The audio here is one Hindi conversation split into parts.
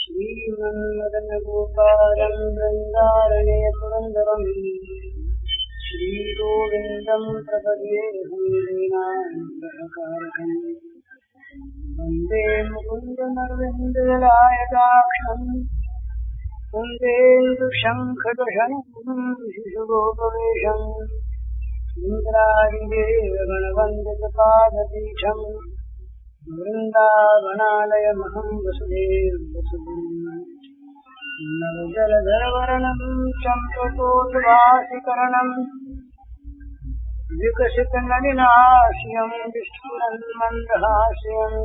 श्रीमन्मदनगोपालं वृन्दारणे पुरन्दरं श्रीगोविन्दं प्रपद्येऽहं वीणाकारकं वन्दे मुकुन्दमरविन्दलायताक्षं कुन्देन्दुशङ्खदशनं शिशुगोपवेशम् इन्द्रादिदेवगणवन्दितपादपीठं वृन्दावनालयमहं नवजलधरवर्णं चम्पकोद्भासिकरणं विकसितनलिनास्यं विस्फुरन्मन्दहास्यं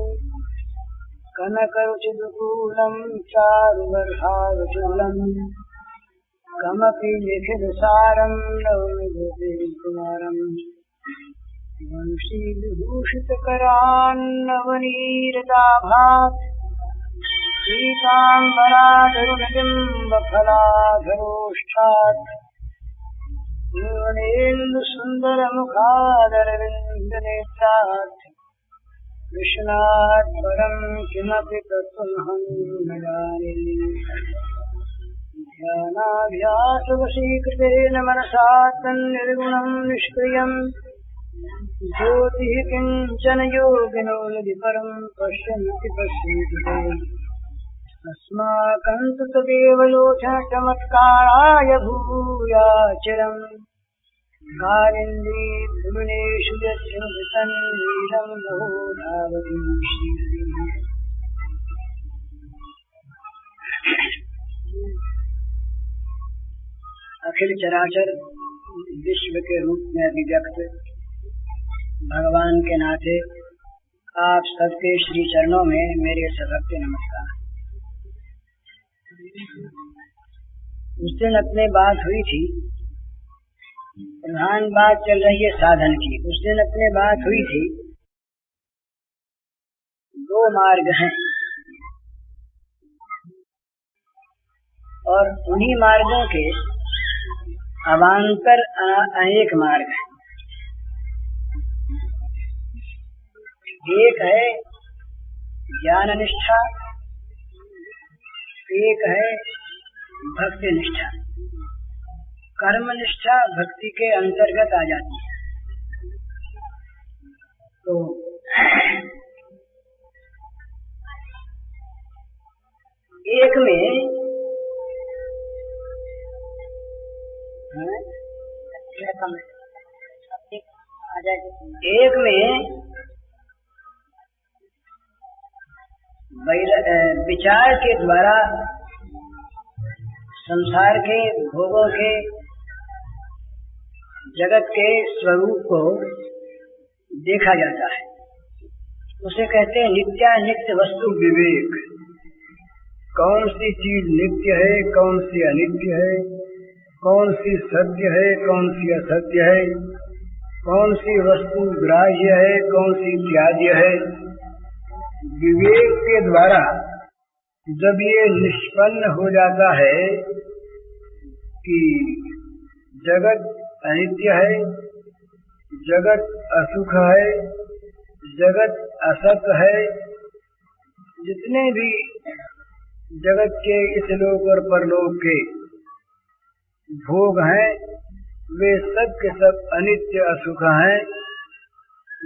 कनकरुचिदुकूलं चारुवर्षावचूलं कमपि निखिलसारं नौमि गोपीकुमारम् वंशीविभूषितकरान्नवनीरदाभात् पीताम्बराधरुणबिम्बफलाधरोष्ठात् पूर्णेन्दुसुन्दरमुखादरविन्दनेत्रात् कृष्णात् परं किमपि तत्त्वमहं न जाने। ध्यानाभ्यासवशीकृतेन मनसा तन्निर्गुणं निष्क्रियम् ज्योतिः किञ्चन योगिनो यदि परं पश्यन्ति पश्यन्ति अस्माकं तु तदेव लोचनचमत्काराय भूयाचिरम् कालिन्दी भुवनेषु यच्छन्तीलं बहुधावति अखिल चराचर विश्व के रूप में अभिव्यक्त भगवान के नाते आप सबके श्री चरणों में मेरे सभक्ति नमस्कार। उस दिन अपने बात हुई थी, प्रधान बात चल रही है साधन की। उस दिन अपने बात हुई थी, दो मार्ग हैं और उन्हीं मार्गों के अवान्तर अनेक मार्ग हैं। एक है ज्ञान निष्ठा, एक है भक्ति निष्ठा। कर्म निष्ठा भक्ति के अंतर्गत आ जाती है। तो एक में विचार के द्वारा संसार के भोगों के जगत के स्वरूप को देखा जाता है। उसे कहते हैं नित्यानित्य वस्तु विवेक। कौन सी चीज नित्य है, कौन सी अनित्य है, कौन सी सत्य है, कौन सी असत्य है, कौन सी वस्तु ग्राह्य है, कौन सी त्याज्य है। विवेक के द्वारा जब ये निष्पन्न हो जाता है कि जगत अनित्य है, जगत असुख है, जगत असत है, जितने भी जगत के इस लोक और परलोक के भोग हैं वे सब के सब अनित्य असुख हैं,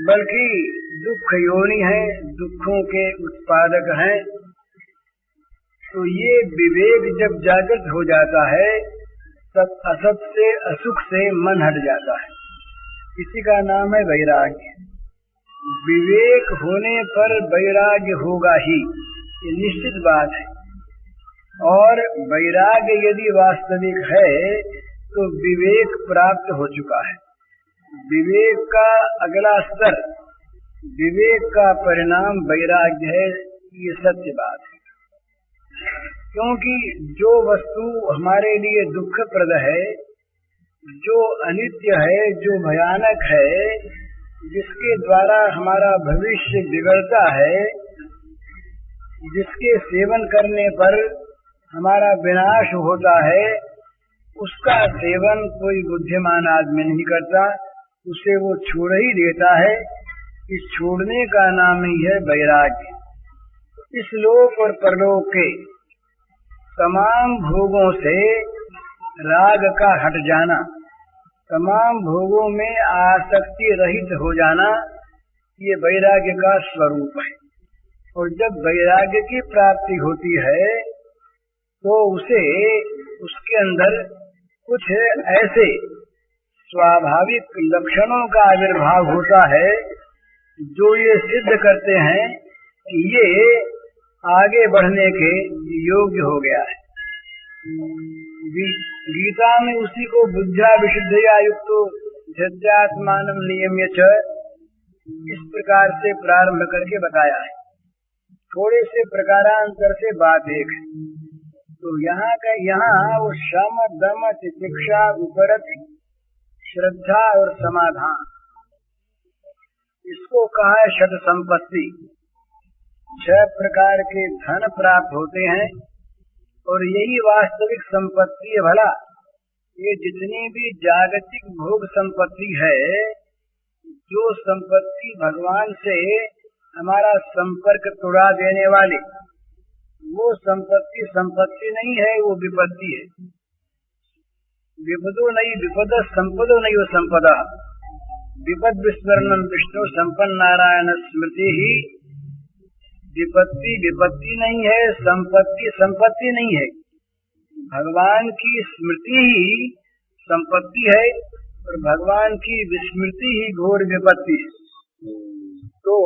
बल्कि दुख योनि है, दुखों के उत्पादक हैं। तो ये विवेक जब जागृत हो जाता है तब असत से असुख से मन हट जाता है। इसी का नाम है वैराग्य। विवेक होने पर वैराग्य होगा ही, ये निश्चित बात है। और वैराग्य यदि वास्तविक है तो विवेक प्राप्त हो चुका है। विवेक का अगला स्तर, विवेक का परिणाम वैराग्य है, ये सत्य बात है। क्योंकि जो वस्तु हमारे लिए दुखप्रद है, जो अनित्य है, जो भयानक है, जिसके द्वारा हमारा भविष्य बिगड़ता है, जिसके सेवन करने पर हमारा विनाश होता है, उसका सेवन कोई बुद्धिमान आदमी नहीं करता, उसे वो छोड़ ही देता है। इस छोड़ने का नाम ही है वैराग्य। इस लोक और परलोक के तमाम भोगों से राग का हट जाना, तमाम भोगों में आसक्ति रहित हो जाना, ये वैराग्य का स्वरूप है। और जब वैराग्य की प्राप्ति होती है तो उसके अंदर कुछ ऐसे स्वाभाविक लक्षणों का आविर्भाव होता है जो ये सिद्ध करते हैं कि ये आगे बढ़ने के योग्य हो गया है। गीता में उसी को बुद्ध्या विशुद्धया युक्तो यद्यात्मानं नियम्य च इस प्रकार से प्रारंभ करके बताया है। थोड़े से प्रकारांतर से बात एक है। तो यहाँ वो शम दम तितिक्षा उपरति श्रद्धा और समाधान, इसको कहा है षट संपत्ति। 6 प्रकार के धन प्राप्त होते हैं और यही वास्तविक संपत्ति है। भला ये जितनी भी जागतिक भोग संपत्ति है, जो संपत्ति भगवान से हमारा संपर्क तोड़ा देने वाली, वो संपत्ति नहीं है, वो विपत्ति है। विपदो नहीं विपद, संपदो नहीं वो संपदा। विपद विस्मरणम विष्णु संपन्न नारायण स्मृति ही। विपत्ति नहीं है, संपत्ति नहीं है। भगवान की स्मृति ही संपत्ति है और भगवान की विस्मृति ही घोर विपत्ति है। तो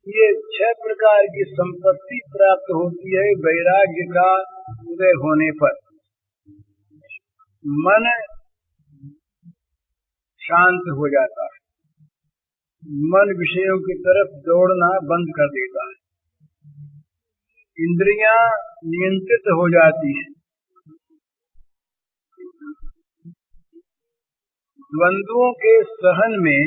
ये 6 प्रकार की संपत्ति प्राप्त होती है वैराग्य का उदय होने पर। मन शांत हो जाता है, मन विषयों की तरफ दौड़ना बंद कर देता है, इंद्रियां नियंत्रित हो जाती हैं, द्वंद्वों के सहन में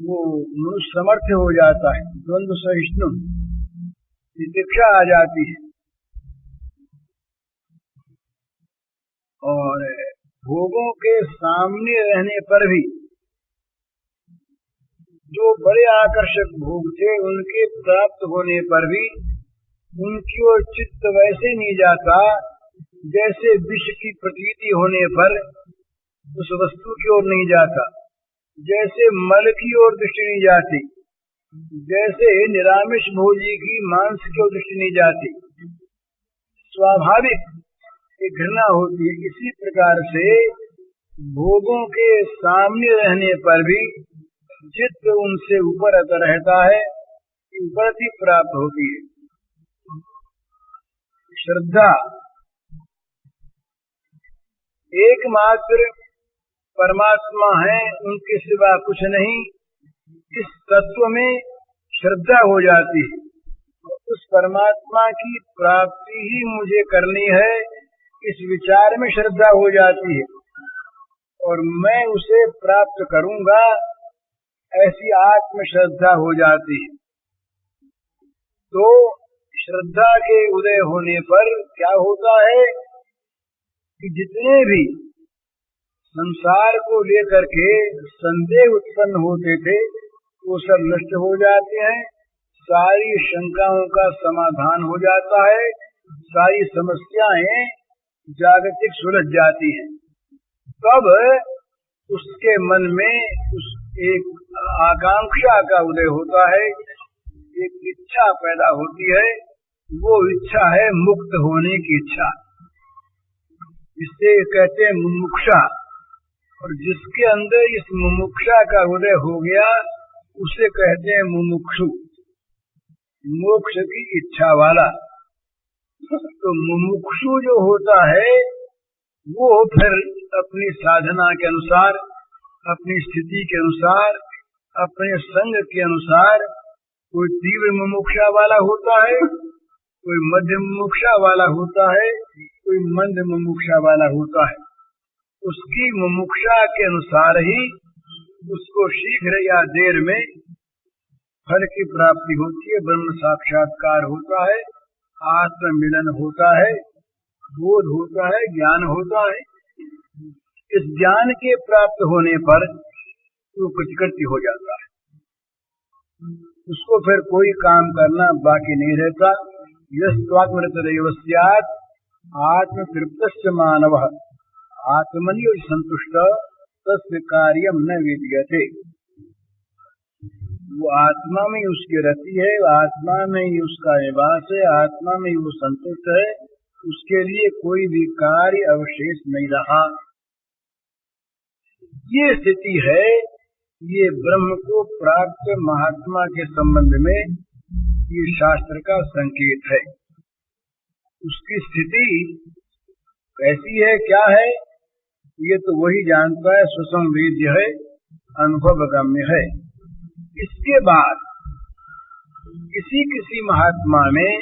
वो मनुष्य समर्थ हो जाता है, द्वंद्व सहिष्णु, तितिक्षा आ जाती है। और भोगों के सामने रहने पर भी जो बड़े आकर्षक भोग थे, उनके प्राप्त होने पर भी उनकी ओर चित्त वैसे नहीं जाता जैसे विष की प्रतीति होने पर उस वस्तु की ओर नहीं जाता, जैसे मल की ओर दृष्टि नहीं जाती, जैसे निरामिष भोजी की मांस की ओर दृष्टि नहीं जाती, स्वाभाविक घृणा होती है। इसी प्रकार से भोगों के सामने रहने पर भी चित्त उनसे ऊपर रहता है, उपरति प्राप्त होती है। श्रद्धा एकमात्र परमात्मा है, उनके सिवा कुछ नहीं, इस तत्व में श्रद्धा हो जाती है। उस परमात्मा की प्राप्ति ही मुझे करनी है, इस विचार में श्रद्धा हो जाती है और मैं उसे प्राप्त करूंगा, ऐसी आत्म श्रद्धा हो जाती है। तो श्रद्धा के उदय होने पर क्या होता है कि जितने भी संसार को लेकर के संदेह उत्पन्न होते थे, वो सब नष्ट हो जाते हैं, सारी शंकाओं का समाधान हो जाता है, सारी समस्याएं जागतिक सुलझ जाती हैं। तब उसके मन में उस एक आकांक्षा का उदय होता है, एक इच्छा पैदा होती है, वो इच्छा है मुक्त होने की इच्छा, इससे कहते हैं मुमुक्षा। और जिसके अंदर इस मुमुक्षा का उदय हो गया उसे कहते हैं मुमुक्षु, मोक्ष की इच्छा वाला। तो मुमुक्षु जो होता है वो फिर अपनी साधना के अनुसार, अपनी स्थिति के अनुसार, अपने संग के अनुसार, कोई तीव्र मुमुक्षा वाला होता है, कोई मध्यम मुमुक्षा वाला होता है, कोई मंद मुमुक्षा वाला होता है। उसकी मुमुक्षा के अनुसार ही उसको शीघ्र या देर में फल की प्राप्ति होती है, ब्रह्म साक्षात्कार होता है, आत्म मिलन होता है, बोध होता है, ज्ञान होता है। इस ज्ञान के प्राप्त होने पर वो प्रतिकृति हो जाता है। उसको फिर कोई काम करना बाकी नहीं रहता। यस्त्वात्मरतरेव स्यात् आत्मतृप्तस्य मानवः आत्मनि संतुष्ट तस्य कार्यम न विद्यते। वो आत्मा में उसकी रति है, आत्मा में ही उसका निवास है, आत्मा में ही वो संतुष्ट है, उसके लिए कोई भी कार्य अवशेष नहीं रहा। ये स्थिति है, ये ब्रह्म को प्राप्त महात्मा के संबंध में ये शास्त्र का संकेत है। उसकी स्थिति कैसी है, क्या है, ये तो वही जानता है, सुसंवेद्य है, अनुभवगम्य है। इसके बाद किसी किसी महात्मा में,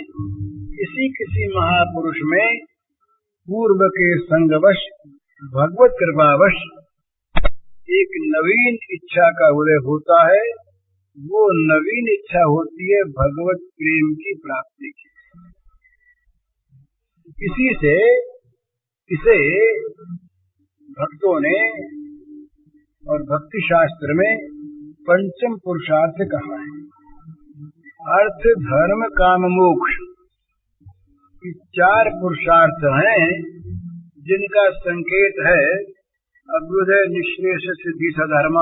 किसी किसी महापुरुष में पूर्व के संगवश, भगवत कृपावश एक नवीन इच्छा का उदय होता है। वो नवीन इच्छा होती है भगवत प्रेम की प्राप्ति की। इसे भक्तों ने और भक्ति शास्त्र में पंचम पुरुषार्थ कहा है। अर्थ, धर्म, काम, मोक्ष, ये 4 पुरुषार्थ हैं जिनका संकेत है अभ्युदय निःश्रेयस सिद्धि सधर्म।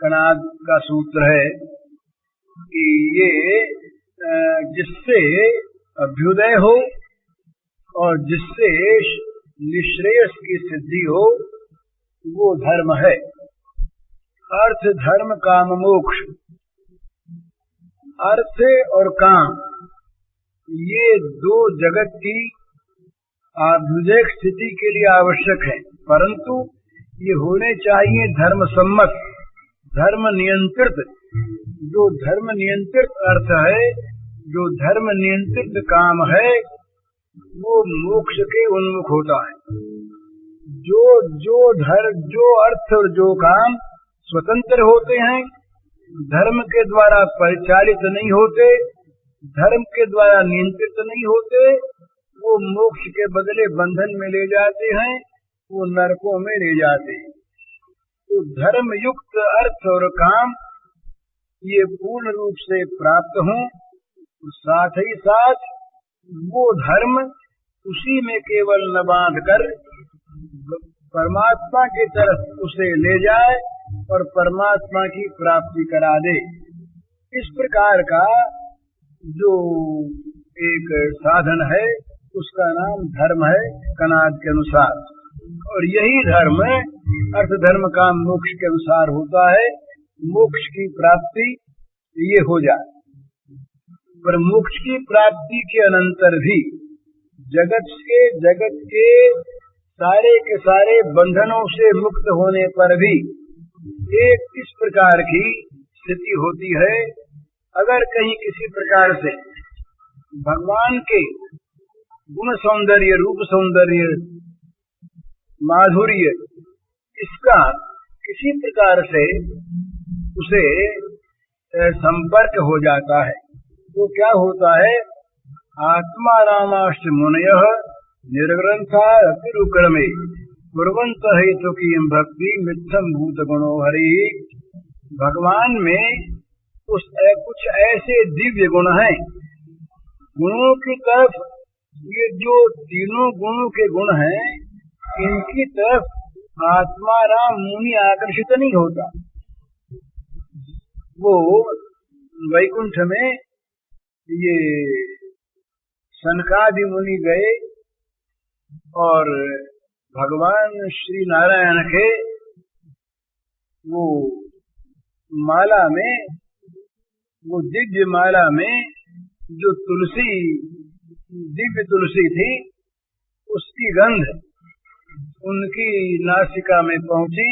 कणाद का सूत्र है कि ये जिससे अभ्युदय हो और जिससे निःश्रेयस की सिद्धि हो वो धर्म है। अर्थ, धर्म, काम, मोक्ष। अर्थ और काम ये 2 जगत की अभ्युदय स्थिति के लिए आवश्यक है, परंतु ये होने चाहिए धर्म सम्मत, धर्म नियंत्रित। जो धर्म नियंत्रित अर्थ है, जो धर्म नियंत्रित काम है, वो मोक्ष के उन्मुख होता है। जो अर्थ और जो काम स्वतंत्र होते हैं, धर्म के द्वारा परिचालित नहीं होते, धर्म के द्वारा नियंत्रित नहीं होते, वो मोक्ष के बदले बंधन में ले जाते हैं, वो नरकों में ले जाते हैं। तो धर्म युक्त अर्थ और काम ये पूर्ण रूप से प्राप्त हों, साथ ही साथ वो धर्म उसी में केवल न बांध कर परमात्मा की तरफ उसे ले जाए और परमात्मा की प्राप्ति करा दे। इस प्रकार का जो एक साधन है उसका नाम धर्म है कनाद के अनुसार। और यही धर्म अर्थ, धर्म, काम, मोक्ष के अनुसार होता है। मोक्ष की प्राप्ति ये हो जाए, पर मोक्ष की प्राप्ति के अनंतर भी जगत के सारे के सारे बंधनों से मुक्त होने पर भी एक इस प्रकार की स्थिति होती है। अगर कहीं किसी प्रकार से भगवान के गुण सौंदर्य, रूप सौंदर्य, माधुर्य, इसका किसी प्रकार से उसे संपर्क हो जाता है तो क्या होता है, आत्मा रामाश्च मुनयः निर्ग्रंथा अतिरुक्रमे कुर्वन्त हेतु की भक्ति मिथ्यम भूत गुणो हरि। भगवान में कुछ ऐसे दिव्य गुण हैं, गुणों की तरफ ये जो तीनों गुणों के गुण हैं, इनकी तरफ आत्मा राम मुनि आकर्षित नहीं होता। वो वैकुंठ में ये सनकादि मुनि गए और भगवान श्री नारायण के वो माला में, वो दिव्य माला में जो तुलसी, दिव्य तुलसी थी, उसकी गंध उनकी नासिका में पहुंची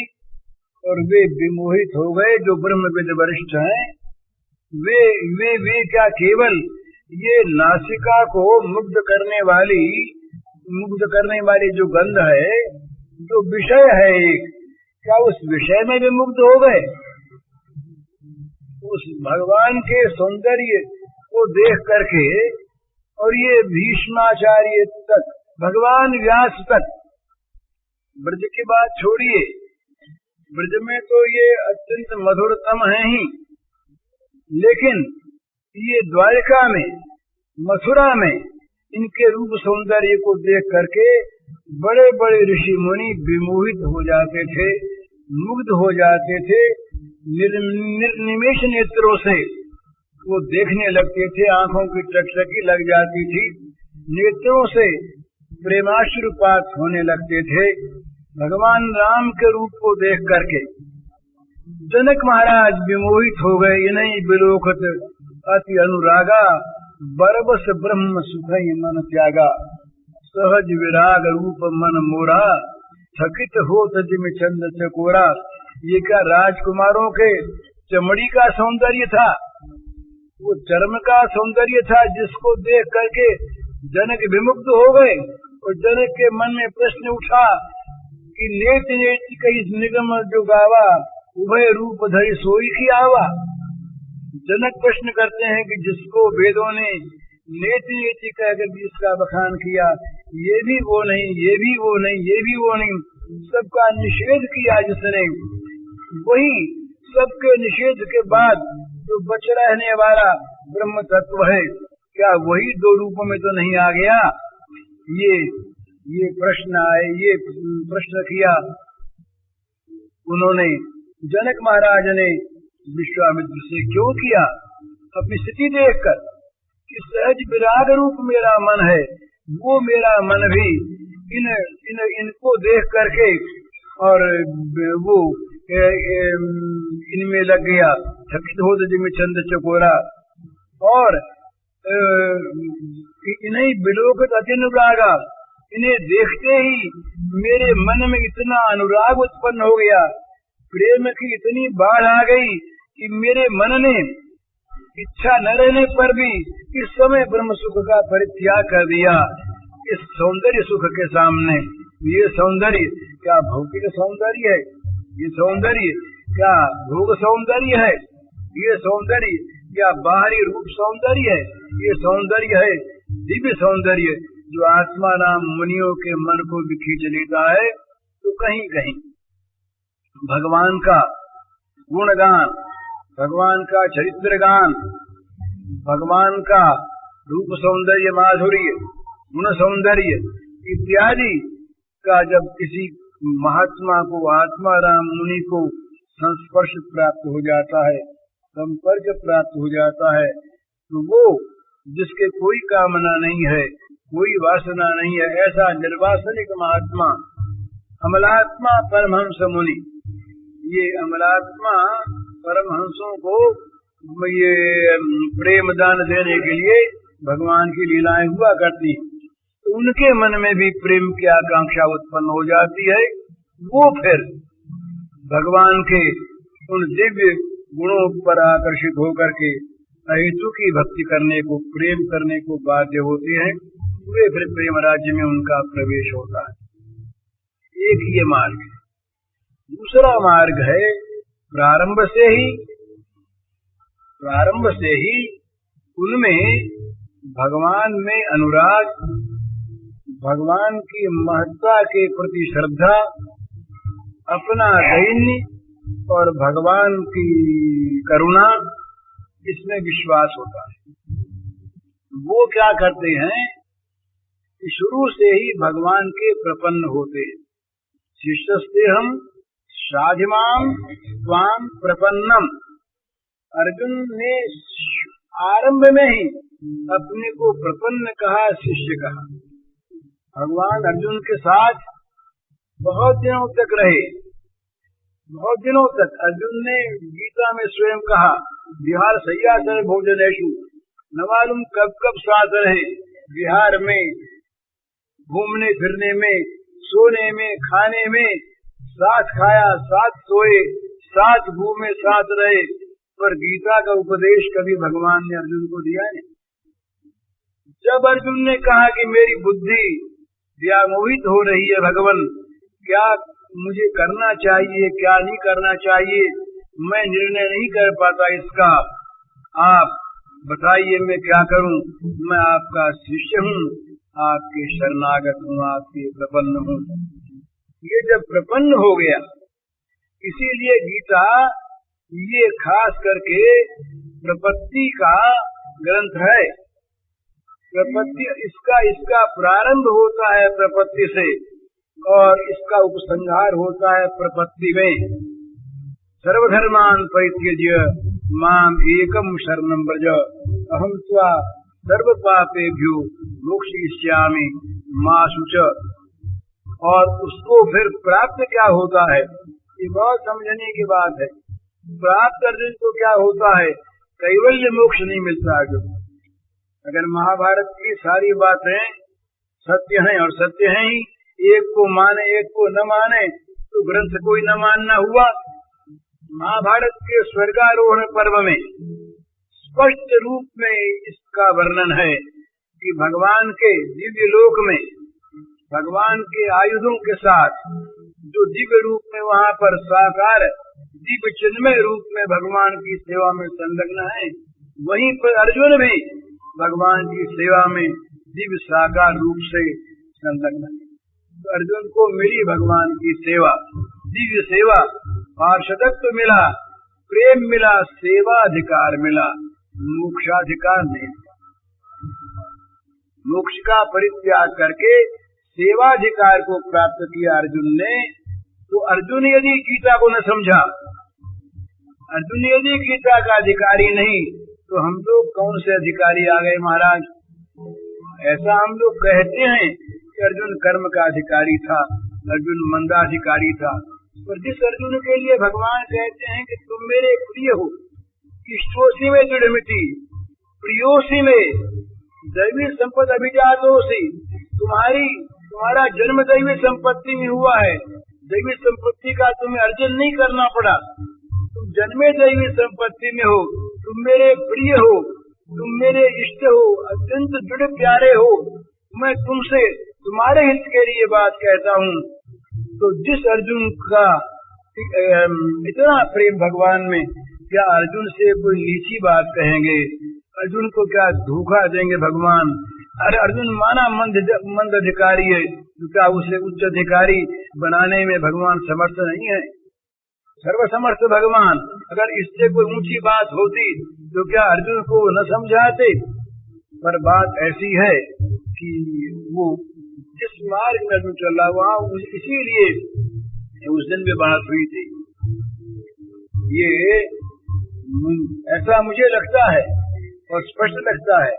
और वे विमोहित हो गए। जो ब्रह्मविद वरिष्ठ हैं, वे क्या केवल ये नासिका को मुग्ध करने वाली जो गंध है, जो विषय है एक, क्या उस विषय में भी मुग्ध हो गए? उस भगवान के सौंदर्य को देख करके, और ये भीष्माचार्य तक, भगवान व्यास तक, ब्रज की बात छोड़िए, ब्रज में तो ये अत्यंत मधुरतम है ही, लेकिन ये द्वारिका में, मथुरा में इनके रूप सौंदर्य को देख करके बड़े बड़े ऋषि मुनि विमोहित हो जाते थे, मुग्ध हो जाते थे। निर्निमेष नेत्रों से वो देखने लगते थे, आंखों की टकटकी लग जाती थी, नेत्रों से प्रेमाश्रुपात होने लगते थे भगवान राम के रूप को देख करके। जनक महाराज विमोहित हो गए। इन्हीं बिलोकत अति अनुरागा, बरबस ब्रह्म सुखई मन त्यागा, सहज विराग रूप मन मोरा, थकित हो तजिम चंद चकोरा। ये क्या राजकुमारों के चमड़ी का सौंदर्य था, वो चर्म का सौंदर्य था, जिसको देख करके जनक विमुग्ध हो गए। और जनक के मन में प्रश्न उठा कि नेति नेति कही निगम जो गावा, उभय रूप धरि सोई की आवा। जनक प्रश्न करते हैं कि जिसको वेदों ने नेति नेति कहकर जिसका बखान किया, ये भी वो नहीं, ये भी वो नहीं, ये भी वो नहीं, सबका निषेध किया जिसने, वही सबके निषेध के बाद जो बच रहने वाला ब्रह्म तत्व है, क्या वही दो रूपों में तो नहीं आ गया? ये प्रश्न आए, ये प्रश्न किया उन्होंने। जनक महाराज ने विश्वामित्र से क्यों किया? अपनी स्थिति देखकर कि सहज विराग रूप मेरा मन है, वो मेरा मन भी इनको देख करके और वो इनमें लग गया। थकित हो जिम चंद चकोरा, और इन्हीं बिलोकत अति अनुरागा, इन्हें देखते ही मेरे मन में इतना अनुराग उत्पन्न हो गया, प्रेम की इतनी बाढ़ आ गई कि मेरे मन ने इच्छा न रहने पर भी इस समय ब्रह्म सुख का परित्याग कर दिया इस सौंदर्य सुख के सामने। ये सौंदर्य क्या भौतिक सौंदर्य है? ये सौंदर्य क्या भोग सौंदर्य है? ये सौंदर्य क्या बाहरी रूप सौंदर्य है? ये सौंदर्य है दिव्य सौंदर्य, जो आत्मा राम मुनियों के मन को भी खींच लेता है। तो कहीं कहीं भगवान का गुणगान, भगवान का चरित्र गान, भगवान का रूप सौंदर्य, माधुर्य, गुण सौंदर्य इत्यादि का जब किसी महात्मा को, आत्मा राम मुनि को संस्पर्श प्राप्त हो जाता है, संपर्क प्राप्त हो जाता है, तो वो जिसके कोई कामना नहीं है, कोई वासना नहीं है, ऐसा निर्वासनिक महात्मा, अमलात्मा परमहंस मुनि, ये अमलात्मा परमहंसों को ये प्रेम दान देने के लिए भगवान की लीलाएं हुआ करती, तो उनके मन में भी प्रेम की आकांक्षा उत्पन्न हो जाती है। वो फिर भगवान के उन दिव्य गुणों पर आकर्षित होकर के अहेतु की भक्ति करने को, प्रेम करने को बाध्य होते हैं। वे फिर प्रेम राज्य में उनका प्रवेश होता है। एक ये मार्ग है। दूसरा मार्ग है प्रारंभ से ही उनमें भगवान में अनुराग, भगवान की महत्ता के प्रति श्रद्धा, अपना दैन्य और भगवान की करुणा, इसमें विश्वास होता है। वो क्या करते हैं कि शुरू से ही भगवान के प्रपन्न होते हैं। शिष्यस्ते हम साधिमाम त्वाम प्रपन्नम। अर्जुन ने आरंभ में ही अपने को प्रपन्न कहा, शिष्य कहा। भगवान अर्जुन के साथ बहुत दिनों तक रहे, बहुत दिनों तक। अर्जुन ने गीता में स्वयं कहा, विहार सय्यासन भोजनेषु, न मालूम कब कब साथ रहे। विहार में, घूमने फिरने में, सोने में, खाने में साथ खाया, साथ सोए, साथ घूमे, साथ रहे, पर गीता का उपदेश कभी भगवान ने अर्जुन को दिया नहीं। जब अर्जुन ने कहा कि मेरी बुद्धि व्यामोहित हो रही है भगवान, क्या मुझे करना चाहिए, क्या नहीं करना चाहिए, मैं निर्णय नहीं कर पाता इसका, आप बताइए मैं क्या करूं। मैं आपका शिष्य हूं, आपके शरणागत हूं, आपके प्रपन्न हूं। ये जब प्रपन्न हो गया, इसीलिए गीता ये खास करके प्रपत्ति का ग्रंथ है। प्रपत्ति इसका प्रारंभ होता है प्रपत्ति से और इसका उपसंहार होता है प्रपत्ति में। सर्वधर्मान परित्यज्य माम एकम शरणं व्रज अहम त्वा सर्व पापेभ्यो मोक्षयिष्यामि मा शुच। और उसको फिर प्राप्त क्या होता है, ये बहुत समझने की बात है। प्राप्त अर्जुन को क्या होता है, कैवल्य मोक्ष नहीं मिलता अर्जुन। अगर महाभारत की सारी बातें सत्य हैं और सत्य हैं ही, एक को माने एक को न माने तो ग्रंथ कोई न मानना हुआ। महाभारत के स्वर्गारोहण पर्व में स्पष्ट रूप में इसका वर्णन है कि भगवान के दिव्य लोक में भगवान के आयुधों के साथ जो दिव्य रूप में वहाँ पर साकार दिव्य चिन्मय रूप में भगवान की सेवा में संलग्न है, वहीं पर अर्जुन भी भगवान की सेवा में दिव्य साकार रूप से संलग्न है। तो अर्जुन को मिली भगवान की सेवा, दिव्य सेवा, पार्षदत्व मिला, प्रेम मिला, सेवाधिकार मिला, मोक्षाधिकार नहीं। मोक्ष का परित्याग करके सेवाधिकार को प्राप्त किया अर्जुन ने। तो अर्जुन यदि गीता को न समझा, अर्जुन यदि गीता का अधिकारी नहीं, तो हम लोग कौन से अधिकारी आ गए महाराज। ऐसा हम लोग कहते हैं कि अर्जुन कर्म का अधिकारी था, अर्जुन मंदाधिकारी था, पर जिस अर्जुन के लिए भगवान कहते हैं कि तुम मेरे प्रिय हो, इष्टोसी में दृढ़मिति प्रियोसी में दैवी संपद अभिजातोसी, तुम्हारा जन्म दैवी संपत्ति में हुआ है। दैवी संपत्ति का तुम्हें अर्जन नहीं करना पड़ा, तुम जन्मे दैवी संपत्ति में हो, तुम मेरे प्रिय हो, तुम मेरे इष्ट हो, अत्यंत दृढ़ प्यारे हो। मैं तुमसे तुम्हारे हित के लिए बात कहता हूँ। तो जिस अर्जुन का इतना प्रेम भगवान में, क्या अर्जुन से कोई नीची बात कहेंगे, अर्जुन को क्या धोखा देंगे भगवान। अरे अर्जुन माना मंद अधिकारी है, तो क्या उसे उच्च अधिकारी बनाने में भगवान समर्थ नहीं है। सर्वसमर्थ भगवान, अगर इससे कोई ऊंची बात होती तो क्या अर्जुन को न समझाते। पर बात ऐसी है कि वो जिस मार्ग में अर्जुन चल रहा वहाँ, इसीलिए उस दिन भी बात हुई थी। ये ऐसा मुझे लगता है और स्पष्ट लगता है।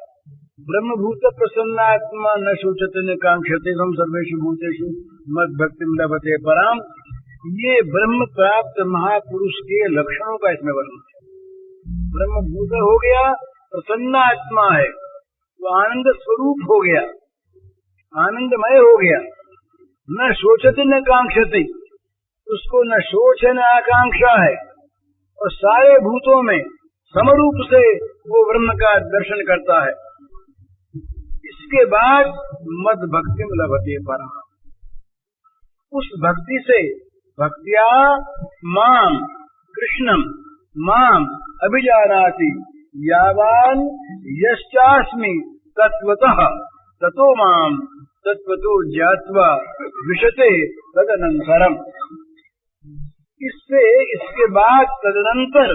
ब्रह्मभूत प्रसन्नात्मा न शोचते न कांक्षते हम सर्वेषु भूतेषु मद भक्तिम लभते पराम। ये ब्रह्म प्राप्त महापुरुष के लक्षणों का इसमें वर्णन है। ब्रह्मभूत हो गया, प्रसन्नात्मा है, वो आनंद स्वरूप हो गया, आनंदमय हो गया। न शोचते न कांक्षते, उसको न शोच है न आकांक्षा है, और सारे भूतों में समरूप से वो ब्रह्म का दर्शन करता है। इसके बाद मद भक्ति में लभते पराम, उस भक्ति से भक्तिया माम कृष्णम माम अभिजानाति यावान यश्चास्मि तत्वतः ततो माम तत्वतो ज्ञात्वा विशते तदनंतरम। इसके बाद तदनंतर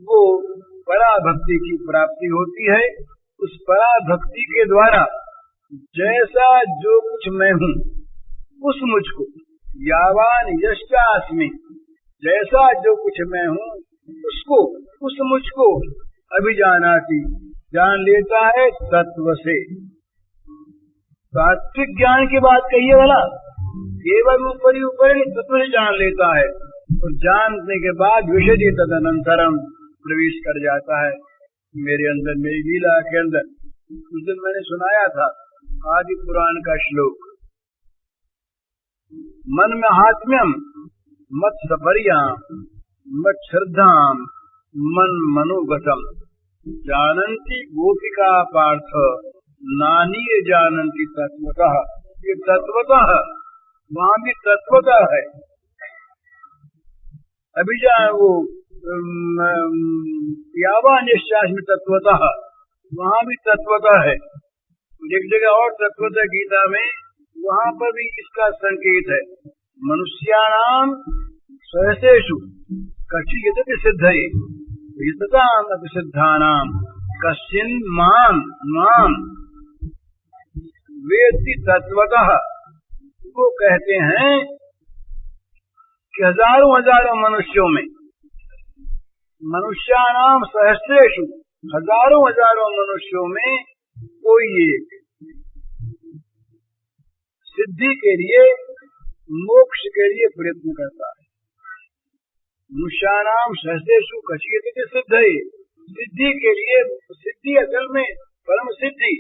वो पराभक्ति की प्राप्ति होती है। उस पराभक्ति के द्वारा जैसा जो कुछ मैं हूँ उस मुझको, यावान यश्चास्मि, जैसा जो कुछ मैं हूँ उसको, उस मुझको अभिजानाति, जान लेता है तत्व से। तात्विक ज्ञान की बात कहिए वाला, केवल ऊपरी ऊपरी तत्व से जान लेता है, और जानने के बाद विषय तदनंतरम प्रवेश कर जाता है मेरे अंदर, मेरी लीला के अंदर। उस दिन मैंने सुनाया था आदि पुराण का श्लोक, मन में हात्म्यम मत सपर्याम मत श्रद्धाम मन मनोगतम जानन्ति गोपिका पार्थ नानी जानन्ति तत्वतः। ये तत्वतः, वहाँ भी तत्वतः है। अभी वो यावान यश्चास्मि तत्वतः, वहाँ भी तत्वतः है। एक जगह और तत्वतः गीता में, वहाँ पर भी इसका संकेत है। मनुष्याणाम सहसेषु कचित् सिद्धये वितताम अपि सिद्धानाम कश्चिन माम माम वेत्ति तत्वतः, वो कहते हैं कि हजारों हजारों मनुष्यों में, मनुष्यानाम सहस्रेषु, हजारों हजारों मनुष्यों में कोई एक सिद्धि के लिए, मोक्ष के लिए प्रयत्न करता है। मनुष्यानाम सहस्रेषु कश्चित् सिद्धये, सिद्धि के लिए, सिद्धि असल में परम सिद्धि,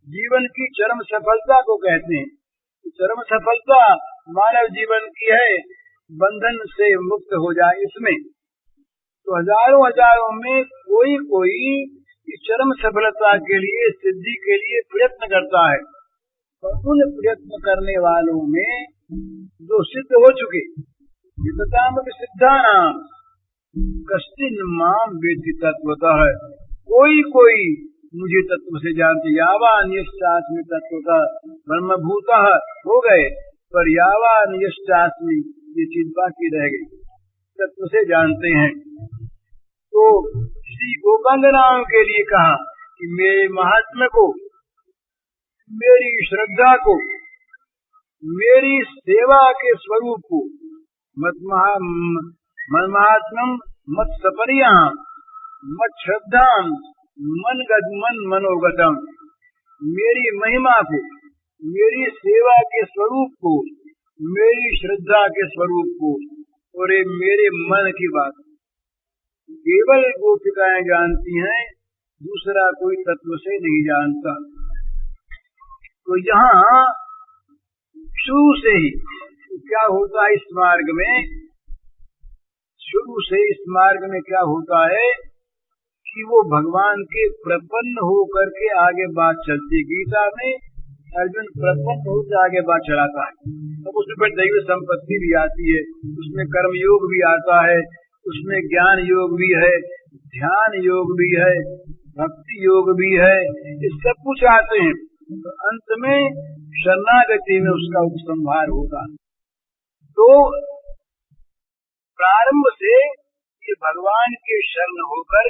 जीवन की चरम सफलता को कहते हैं। चरम सफलता मानव जीवन की है, बंधन से मुक्त हो जाए इसमें। तो हजारों हजारों में कोई कोई इस चरम सफलता के लिए, सिद्धि के लिए प्रयत्न करता है। और उन प्रयत्न करने वालों में जो सिद्ध हो चुके, सिद्धानाम कश्चिन माम वेत्ति तत्वतः, कोई कोई मुझे तत्व से जानते। यावा निष्ठास्मि तत्वतः ब्रह्मभूतः हो गए, पर यावा निष्ठास्मि ये चीज बाकी रह गई, तत्व से जानते हैं। तो श्री गोपाल राम के लिए कहा कि मेरे महात्म्य को, मेरी श्रद्धा को, मेरी सेवा के स्वरूप को, मत महात्म्यम मत सपरियाम मत श्रद्धाम मन मनोगतम, मेरी महिमा को, मेरी सेवा के स्वरूप को, मेरी श्रद्धा के स्वरूप को और मेरे मन की बात केवल गोपिकाएं जानती हैं, दूसरा कोई तत्व से नहीं जानता। तो यहाँ शुरू से ही क्या होता है इस मार्ग में, शुरू से इस मार्ग में क्या होता है कि वो भगवान के प्रपन्न होकर के आगे बात चलती। गीता में अर्जुन प्रपन्न होकर आगे बात चलाता है, तो उसमें फिर दैव संपत्ति भी आती है, उसमें कर्म योग भी आता है, उसमें ज्ञान योग भी है, ध्यान योग भी है, भक्ति योग भी है, ये सब कुछ आते हैं। तो अंत में शरणागति में उसका उपसंहार होगा। तो प्रारंभ से ये भगवान के शरण होकर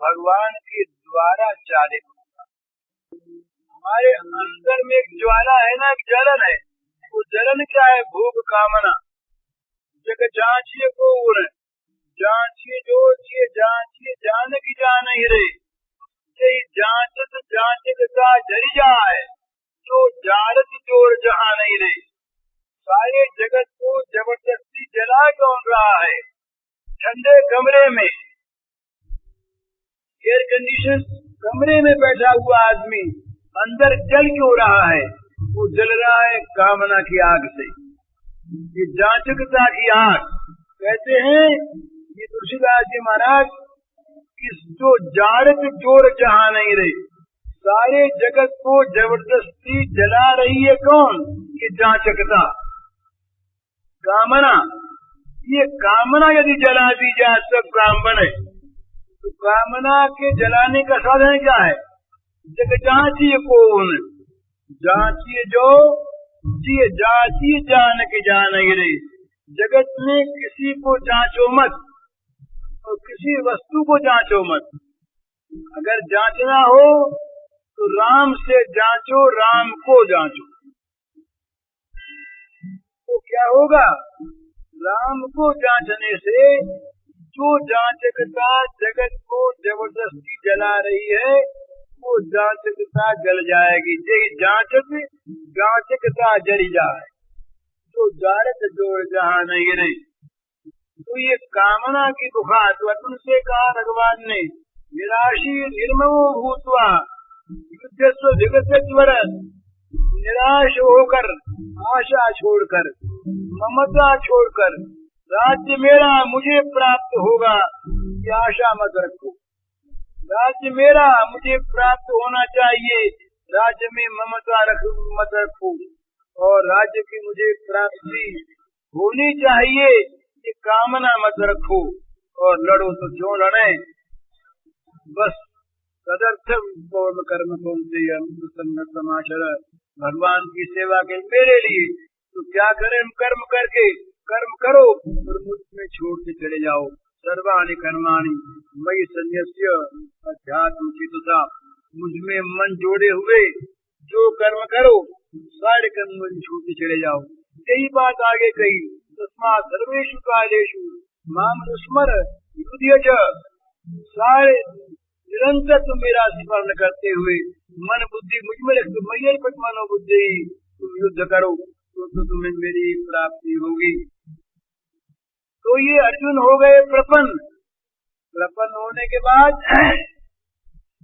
भगवान के द्वारा चालित होगा। हमारे अंदर में एक ज्वाला है ना, एक जलन है। वो जलन क्या है? भोग कामना। जग जांचिए को उड़, जांचिए जो छिए जांचिए जान की जान ही रे, जांचत जांचत का जरी जाए, जो जारत जोर जहां नहीं रे। सारे जगत को जबरदस्ती जला कौन रहा है? ठंडे कमरे में, एयर कंडीशन कमरे में बैठा हुआ आदमी अंदर जल क्यों रहा है? वो जल रहा है कामना की आग से। ये जांचकता की आग कहते हैं ये तुलसीदास जी महाराज, किस जो जारत जोर जहां नहीं रही, सारे जगत को जबरदस्ती जला रही है कौन? ये जांचकता, कामना। ये कामना यदि जला दी जाए सब काम बने। तो कामना के जलाने का साधन क्या है? जग जांचिए कौन, जांचिए जो जिए जांचिए जान के जान ही रे। जगत में किसी को जांचो मत और किसी वस्तु को जांचो मत। अगर जांचना हो तो राम से जांचो, राम को जांचो। तो क्या होगा? राम को जांचने से जो जांचकता जगत को जबरदस्ती जला रही है, वो जांचकता जल जाएगी। यही जांचकता जल जाए, तो जारत जोर जहां नहीं रही। तो ये कामना की बुखार, तो अर्जुन से कहा भगवान ने, निराशी निर्ममो भूतवा युद्धस्व जगत, निराश होकर, आशा छोड़कर, ममता छोड़कर, राज्य मेरा मुझे प्राप्त होगा ये आशा मत रखो। राज्य मेरा मुझे प्राप्त होना चाहिए, राज्य में ममता मत रखो। और राज्य की मुझे प्राप्ति होनी चाहिए ये कामना मत रखो। और लड़ो तो क्यों लड़े, बस तदर्थम कौन कर्म कौन से समाचार, भगवान की सेवा के मेरे लिए तो क्या करें? कर्म करके कर्म करो और मुझ में छोड़ के चले जाओ। सर्वाणि कर्माणि मयि संन्यस्य अध्यात्म चित्तता, मुझमें मन जोड़े हुए जो कर्म करो सारे कर्म मुझे छूटे चले जाओ। यही बात आगे कही, तस्मात् सर्वेषु कालेषु माम स्मर युध्य च, सारे निरंतर तुम मेरा स्मरण करते हुए मन बुद्धि मुझ में रख, मय्यर्पित मनो बुद्धि, तुम युद्ध करो तो तुम्हें मेरी प्राप्ति होगी। तो ये अर्जुन हो गए प्रपन्न। प्रपन्न होने के बाद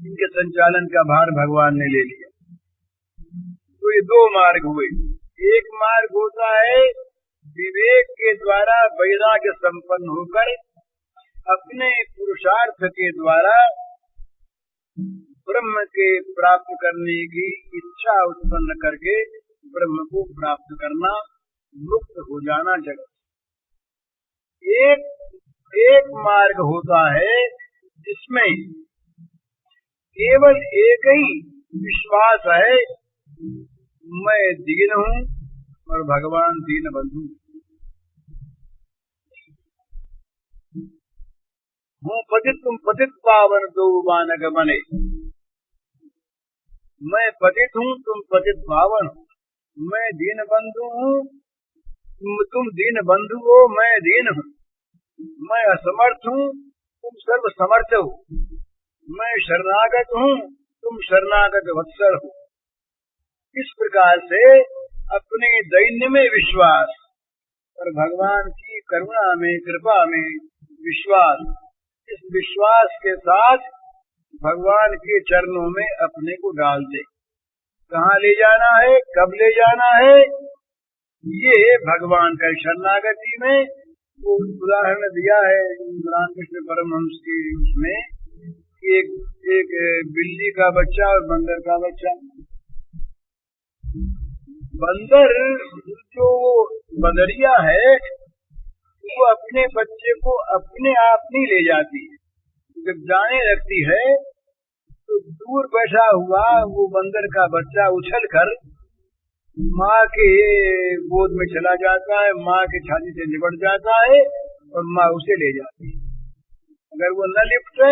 इनके संचालन का भार भगवान ने ले लिया। तो ये दो मार्ग हुए। एक मार्ग होता है विवेक के द्वारा वैराग्य संपन्न होकर अपने पुरुषार्थ के द्वारा ब्रह्म के प्राप्त करने की इच्छा उत्पन्न करके ब्रह्म को प्राप्त करना, मुक्त हो जाना जगत। एक मार्ग होता है जिसमें केवल एक ही विश्वास है, मैं दीन हूँ और भगवान दीन बंधु हूँ। पतित तुम पतित पावन दो मानक बने, मैं पतित हूँ तुम पतित पावन, मैं दीन बंधु हूँ तुम दीन बंधु हो, मैं दीन हूँ। मैं असमर्थ हूँ तुम सर्व समर्थ हो, मैं शरणागत हूँ तुम शरणागत वत्सल हो। इस प्रकार से अपने दैन्य में विश्वास और भगवान की करुणा में कृपा में विश्वास, इस विश्वास के साथ भगवान के चरणों में अपने को डाल दे। कहाँ ले जाना है, कब ले जाना है, ये भगवान का शरणागति में वो उदाहरण दिया है रामकृष्ण परमहंस के उसमें, एक बिल्ली का बच्चा और बंदर का बच्चा। बंदर जो बंदरिया है वो अपने बच्चे को अपने आप नहीं ले जाती है, जब जाने लगती है तो दूर बैठा हुआ वो बंदर का बच्चा उछल कर माँ के गोद में चला जाता है, माँ के छाती से लिपट जाता है और माँ उसे ले जाती है। अगर वो न लिपटे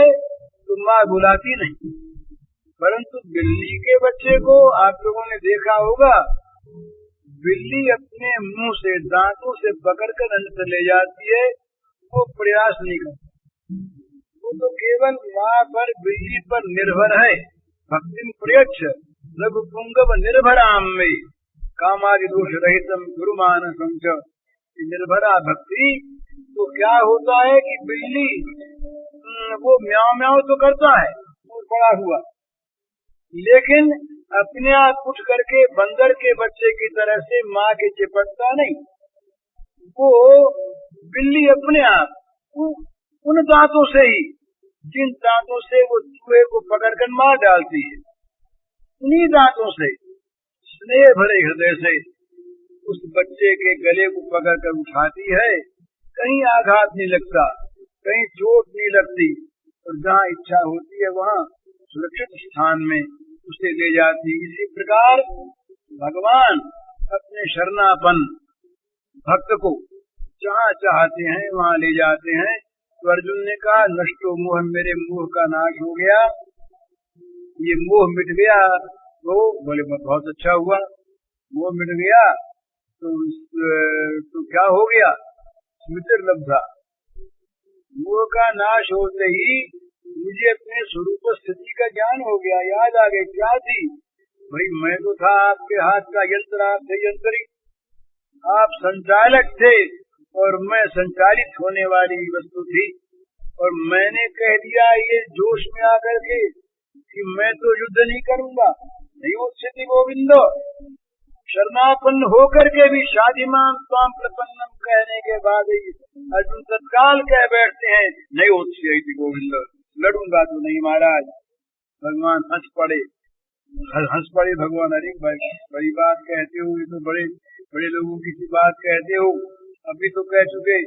तो माँ बुलाती नहीं। परंतु बिल्ली के बच्चे को आप लोगों ने देखा होगा, बिल्ली अपने मुंह से दांतों से पकड़कर अंदर ले जाती है, वो प्रयास नहीं करती, वो तो केवल माँ पर बिल्ली पर निर्भर है। भक्ति प्रयच्छ लघु पुंगव निर्भराम में कामादि दोष रहितम गुरु मानसम च। निर्भरा भक्ति तो क्या होता है कि बिल्ली वो म्याऊ म्याऊ तो करता है वो पड़ा हुआ, लेकिन अपने आप उठ करके बंदर के बच्चे की तरह से माँ के चिपटता नहीं। वो बिल्ली अपने आप उन दांतों से ही, जिन दांतों से वो चूहे को पकड़कर मार डालती है, उन्हीं दांतों से स्नेह भरे हृदय से उस बच्चे के गले को पकड़कर उठाती है। कहीं आघात नहीं लगता, कहीं चोट नहीं लगती, और जहाँ इच्छा होती है वहाँ सुरक्षित स्थान में उसे ले जाती। इसी प्रकार भगवान अपने शरणापन भक्त को जहाँ चाहते हैं वहाँ ले जाते हैं। तो अर्जुन ने कहा नष्टो मोह, मेरे मोह का नाश हो गया, ये मोह मिट गया। तो बोले बहुत अच्छा हुआ, मोह मिट गया तो क्या हो गया, स्मृति लब्धा। मोह का नाश होते ही मुझे अपने स्वरूप स्थिति का ज्ञान हो गया, याद आ गई क्या थी भाई, मैं तो था आपके हाथ का यंत्र, आप थे यंत्री, आप संचालक थे और मैं संचालित होने वाली वस्तु थी। और मैंने कह दिया ये जोश में आकर के कि मैं तो युद्ध नहीं करूंगा, नहीं वो स्थिति गोविंदो। शरणापन्न होकर के भी शादिमान स्वाम प्रपन्नम कहने के बाद ही अर्जुन तत्काल कह बैठते हैं नहीं होती गोविंद, लड़ूंगा तो नहीं महाराज। भगवान हंस पड़े भगवान, अरे बड़ी बात कहते हो, ये तो बड़े बड़े लोगों की सी बात कहते हो, अभी तो कह चुके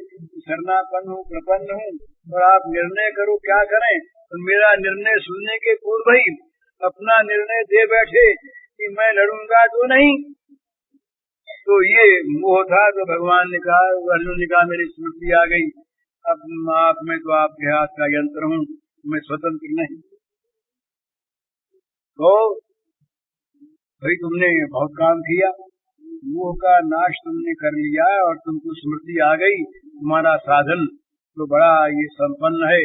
शरणापन्न हूँ प्रपन्न हूँ, और आप निर्णय करो क्या करें। तो मेरा निर्णय सुनने के पूर्व ही अपना निर्णय दे बैठे कि मैं लड़ूंगा तो नहीं। तो ये मोह था। तो भगवान ने कहा, अर्जुन ने कहा मेरी स्मृति आ गई, अब आप में तो आपके हाथ का यंत्र हूँ, मैं स्वतंत्र नहीं। तो भाई तुमने बहुत काम किया, मोह का नाश तुमने कर लिया और तुमको स्मृति आ गई, तुम्हारा साधन तो बड़ा ये संपन्न है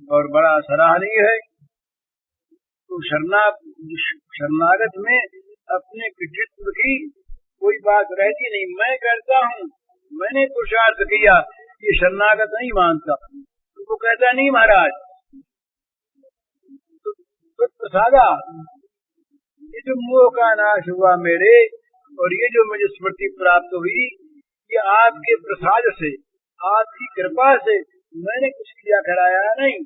और बड़ा सराहनीय है। तो शरणागत में अपने कृतित्व की कोई बात रहती नहीं। मैं करता हूँ, मैंने पुरुषार्थ किया, ये शरणागत नहीं मानता। तो कहता नहीं महाराज तो प्रसादा, ये जो मोह का नाश हुआ मेरे और ये जो मुझे स्मृति प्राप्त हुई, ये आपके प्रसाद से, आपकी कृपा से, मैंने कुछ किया कराया नहीं।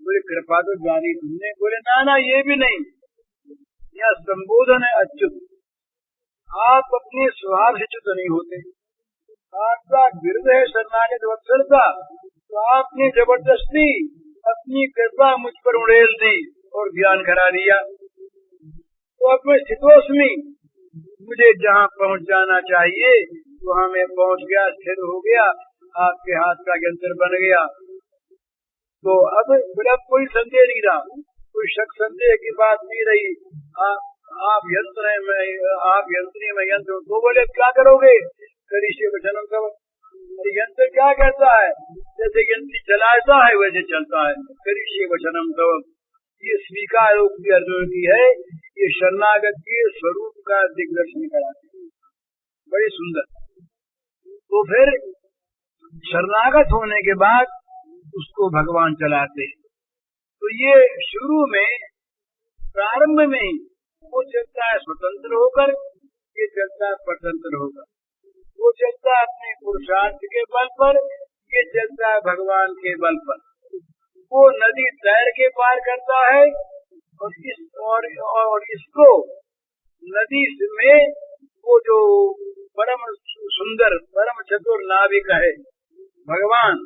बोले कृपा तो जानी तुमने। बोले ना ये भी नहीं, यह संबोधन है अच्युत। आप अपने स्वभाव से च्युत नहीं होते, आपका विरुद्ध है शरणागत वत्सलता, तो आपने जबरदस्ती अपनी कृपा मुझ पर उड़ेल दी और ज्ञान करा दिया। तो अब मैं स्थितोस्मी, मुझे जहाँ पहुँच जाना चाहिए वहाँ मैं पहुँच गया, स्थिर हो गया, आपके हाथ का यंत्र बन गया। तो अब कोई संदेह नहीं रहा, कोई शक संदेह की बात नहीं रही। आप यंत्र है, मैं आप यंत्री, मैं यंत्र। तो बोले क्या करोगे? करिष्ये वचनम तव। यंत्र क्या कहता है? जैसे यंत्र चलाता है वैसे चलता है। करिष्ये वचनम तव, ये स्वीकार अर्जुन की है। ये शरणागत के स्वरूप का दिग्दर्शन कराते, बड़े सुंदर। तो फिर शरणागत होने के बाद उसको भगवान चलाते। तो ये शुरू में, प्रारंभ में वो चलता है स्वतंत्र होकर, ये चलता है स्वतंत्र होकर। वो चलता है अपने पुरुषार्थ के बल पर, ये चलता है भगवान के बल पर। वो नदी तैर के पार करता है और इसको नदी में वो जो परम सुंदर, परम चतुर नाविक है भगवान,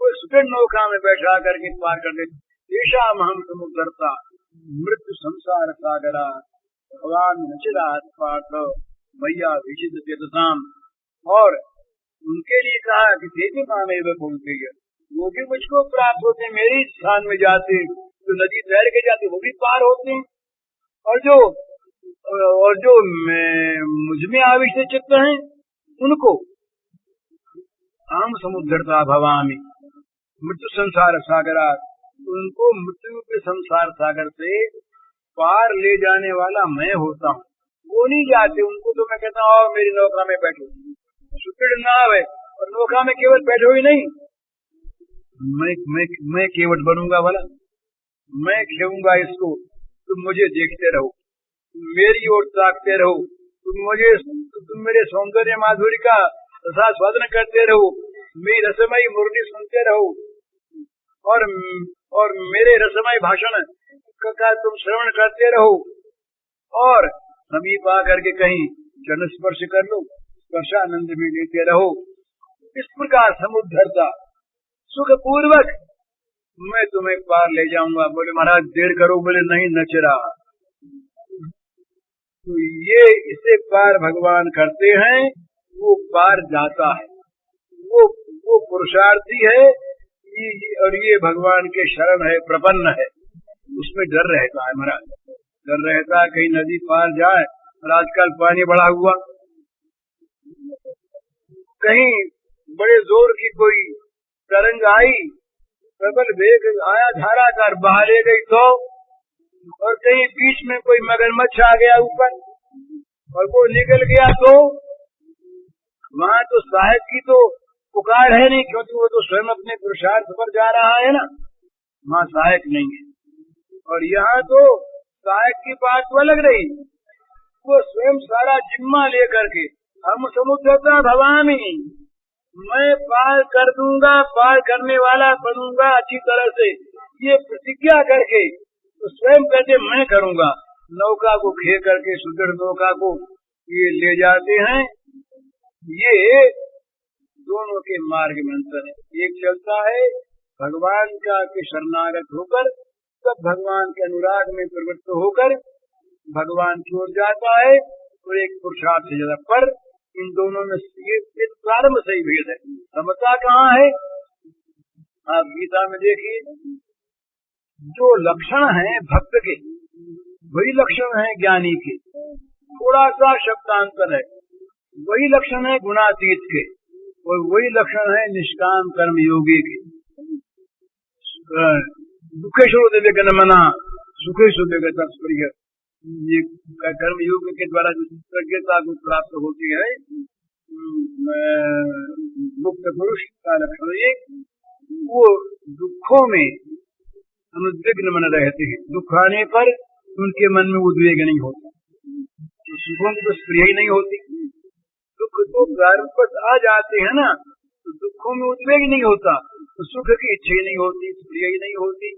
वो सुदृढ़ नौका में बैठा करके पार कर देते। येषाम् अहं समुद्धर्ता मृत्यु संसार सागरा भगवान नचिरात् पार्थ मैया विचिद्यते तथाम। और उनके लिए कहा कि देवी मामेव बोलते हैं, वो भी मुझको प्राप्त होते, मेरी स्थान में जाते, तो नदी तैर के जाते वो भी पार होते हैं। और जो मुझ में आविष्ट चित्त हैं उनको अहम समुद्धरता भवामी मृत्यु संसार सागरा, उनको मृत्यु के संसार सागर से पार ले जाने वाला मैं होता हूँ। वो नहीं जाते, उनको तो मैं कहता हूँ और मेरी नौका में बैठो, सुदृढ़ नाव है और नौका में केवल बैठो ही नहीं, मैं केवट बनूंगा भला, मैं खेऊंगा इसको, तुम मुझे देखते रहो, मेरी ओर ताकते रहो, तुम मेरे सौंदर्य माधुर्य का रसास्वादन करते रहो, मेरी रसमयी मुरली सुनते रहो और मेरे रसमय भाषण का तुम श्रवण करते रहो और समीप आकर के कहीं चरण स्पर्श कर लो, स्पर्शानंद भी लेते रहो। इस प्रकार समुद्धरता सुख पूर्वक मैं तुम्हें पार ले जाऊंगा। बोले महाराज देर करो। बोले नहीं नचरा। तो ये इसे पार भगवान करते हैं, वो पार जाता है, वो पुरुषार्थी है और ये भगवान के शरण है, प्रपन्न है, उसमें डर रहता है महाराज, डर रहता है कहीं नदी पार जाए। और आजकल पानी बढ़ा हुआ, कहीं बड़े जोर की कोई तरंग आई, प्रबल वेग आया, धारा कर बहा ले गई तो, और कहीं बीच में कोई मगरमच्छ आ गया ऊपर और वो निकल गया तो वहाँ तो सहायक की तो पुकार है नहीं, क्योंकि वो तो स्वयं अपने पुरुषार्थ पर जा रहा है ना, वहाँ सहायक नहीं है। और यहाँ तो सहायक की बात तो अलग रही, वो स्वयं सारा जिम्मा लेकर के हम समुद्रता भवामी, मैं पार कर दूंगा, पार करने वाला बनूंगा अच्छी तरह से, ये प्रतिज्ञा करके तो स्वयं कहते मैं करूंगा। नौका को घेर करके सुदृढ़ नौका को ये ले जाते हैं। ये दोनों के मार्ग में अंतर है। एक चलता है भगवान का के शरणागत होकर, तब भगवान के अनुराग में प्रवृत्त होकर भगवान की ओर जाता है, और एक पुरुषार्थ से ज्यादा। पर इन दोनों में ये प्रारंभ से ही भेद है। समता कहाँ है? आप गीता में देखिए, जो लक्षण है भक्त के वही लक्षण है ज्ञानी के, थोड़ा सा शब्दांतर है। वही लक्षण है गुणातीत के और वही लक्षण है निष्काम कर्म योगी के। दुखेशो दिव्य मना सुखेशो दिव्य तत्प्रिय, ये कर्म योग के द्वारा जो प्रज्ञता को प्राप्त होती है मुक्त पुरुष का लक्षण ये, वो दुखों में अनुद्विग्न मन रहते हैं। दुख आने पर उनके मन में उद्वेग नहीं होता, तो सुखों की तो प्रिय ही नहीं होती। दुख तो प्रारंभ पर आ जाते हैं ना, तो दुखों में उद्वेग नहीं होता, तो सुख की इच्छा ही नहीं होती, प्रिय ही नहीं होती।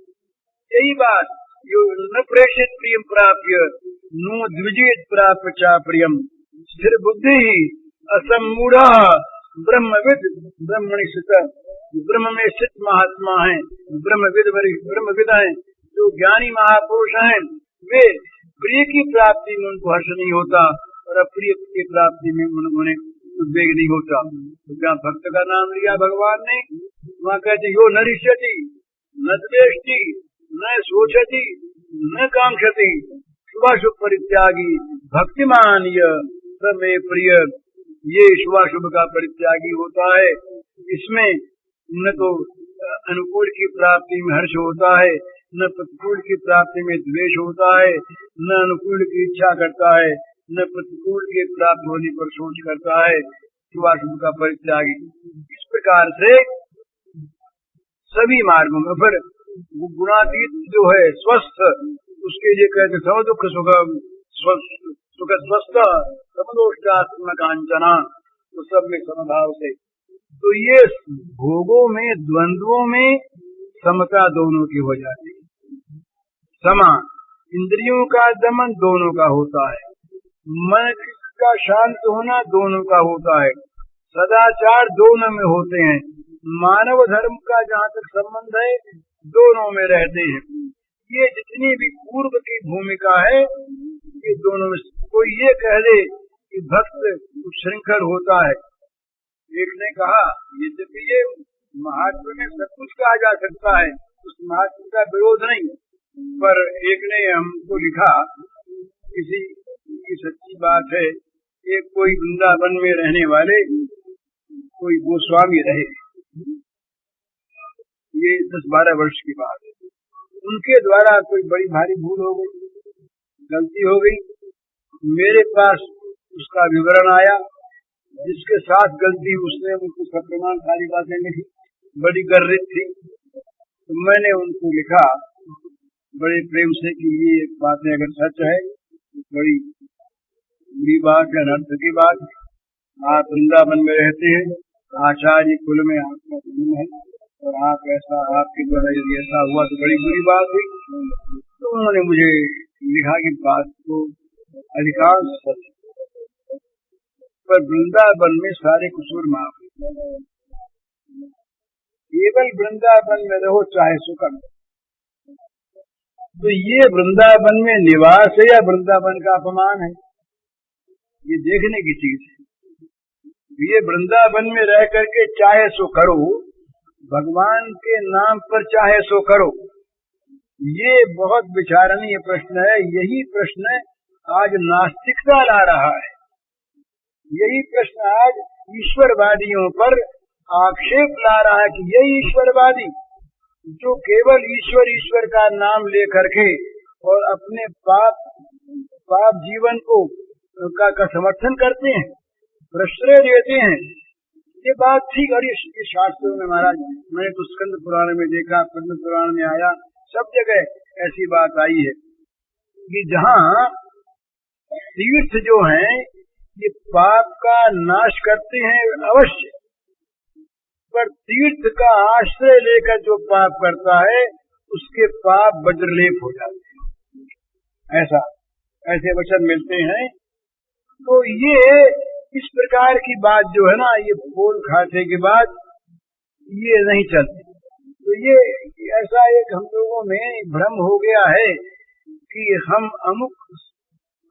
यही बात यो न प्रेषित प्रियम प्राप्य नो द्विजित प्राप्य चा प्रियम स्थिर बुद्धि असमूढ़ ब्रह्मविद ब्रह्मणि स्थित। ब्रह्म में स्थित महात्मा है, ब्रह्मविद है, जो ज्ञानी महापुरुष हैं, वे प्रिय की प्राप्ति में उनको हर्ष नहीं होता और अप्रिय की प्राप्ति में उन्हें उद्वेग नहीं होता। तो जहाँ भक्त का नाम लिया भगवान ने, वहाँ कहते यो न रिष्यति न द्वेष्टि न शोचति न कांक्षति शुभाशुभ परित्यागी भक्तिमान मे प्रिय। ये शुभाशुभ का परित्यागी होता है, इसमें न तो अनुकूल की प्राप्ति में हर्ष होता है, न प्रतिकूल की प्राप्ति में द्वेष होता है, न अनुकूल की इच्छा करता है, न प्रतिकूल के प्राप्त होने पर सोच करता है। शुभाशुभ का परित्यागी। इस प्रकार से सभी मार्गों में फिर गुणातीत जो है स्वस्थ, उसके लिए कहते सम दुख सुख सुख स्वस्थ समदोष्टात्म कांचना, तो सब में समभाव से। तो ये भोगों में द्वंद्वों में समता दोनों की हो जाती है। समा इंद्रियों का दमन दोनों का होता है, मन का शांत होना दोनों का होता है, सदाचार दोनों में होते हैं, मानव धर्म का जहाँ तक संबंध है दोनों में रहते हैं। ये जितनी भी पूर्व की भूमिका है ये दोनों में। कोई ये कह दे कि भक्त श्रृंखल होता है, एक ने कहा यद्यपि ये महात्मा में सब कुछ कहा जा सकता है, उस महात्मा का विरोध नहीं, पर एक ने हमको लिखा, किसी की सच्ची बात है, एक कोई वृंदावन में रहने वाले कोई गोस्वामी रहे, ये 10-12 वर्ष की बात है। उनके द्वारा कोई बड़ी भारी भूल हो गई, गलती हो गई, मेरे पास उसका विवरण आया, जिसके साथ गलती उसने मुझको सप्रमाण सारी बातें लिखी, बड़ी गर्वित थी। तो मैंने उनको लिखा बड़े प्रेम से कि ये बातें अगर सच है बड़ी बुरी बात है, अनर्थ की बात। आप वृंदावन में रहते हैं, आचार्य कुल में आपका जन्म है और आप ऐसा, आपके द्वारा यदि ऐसा हुआ तो बड़ी बुरी बात हुई। तो उन्होंने मुझे लिखा कि बात को अधिकांश सच, पर वृंदावन में सारे कसूर माफ, केवल वृंदावन में रहो चाहे सुखम। तो ये वृंदावन में निवास है या वृंदावन का अपमान है, ये देखने की चीज है। ये वृंदावन में रह करके चाहे सो करो, भगवान के नाम पर चाहे सो करो, ये बहुत विचारणीय प्रश्न है। यही प्रश्न आज नास्तिकता ला रहा है, यही प्रश्न आज ईश्वरवादियों पर आक्षेप ला रहा है कि ये ईश्वरवादी जो केवल ईश्वर ईश्वर का नाम लेकर के और अपने पाप जीवन को का समर्थन करते हैं, प्रश्रय देते हैं, ये बात ठीक। और ये शास्त्रों में महाराज, मैंने तो स्कंद पुराण में देखा, पद्म पुराण में आया, सब जगह ऐसी बात आई है कि जहाँ तीर्थ जो हैं ये पाप का नाश करते हैं अवश्य, पर तीर्थ का आश्रय लेकर जो पाप करता है उसके पाप वज्रलेप हो जाते हैं, ऐसे वचन मिलते हैं। तो ये इस प्रकार की बात जो है ना, ये फूल खाते के बाद ये नहीं चलती। तो ये ऐसा एक हम लोगों में भ्रम हो गया है कि हम अमुक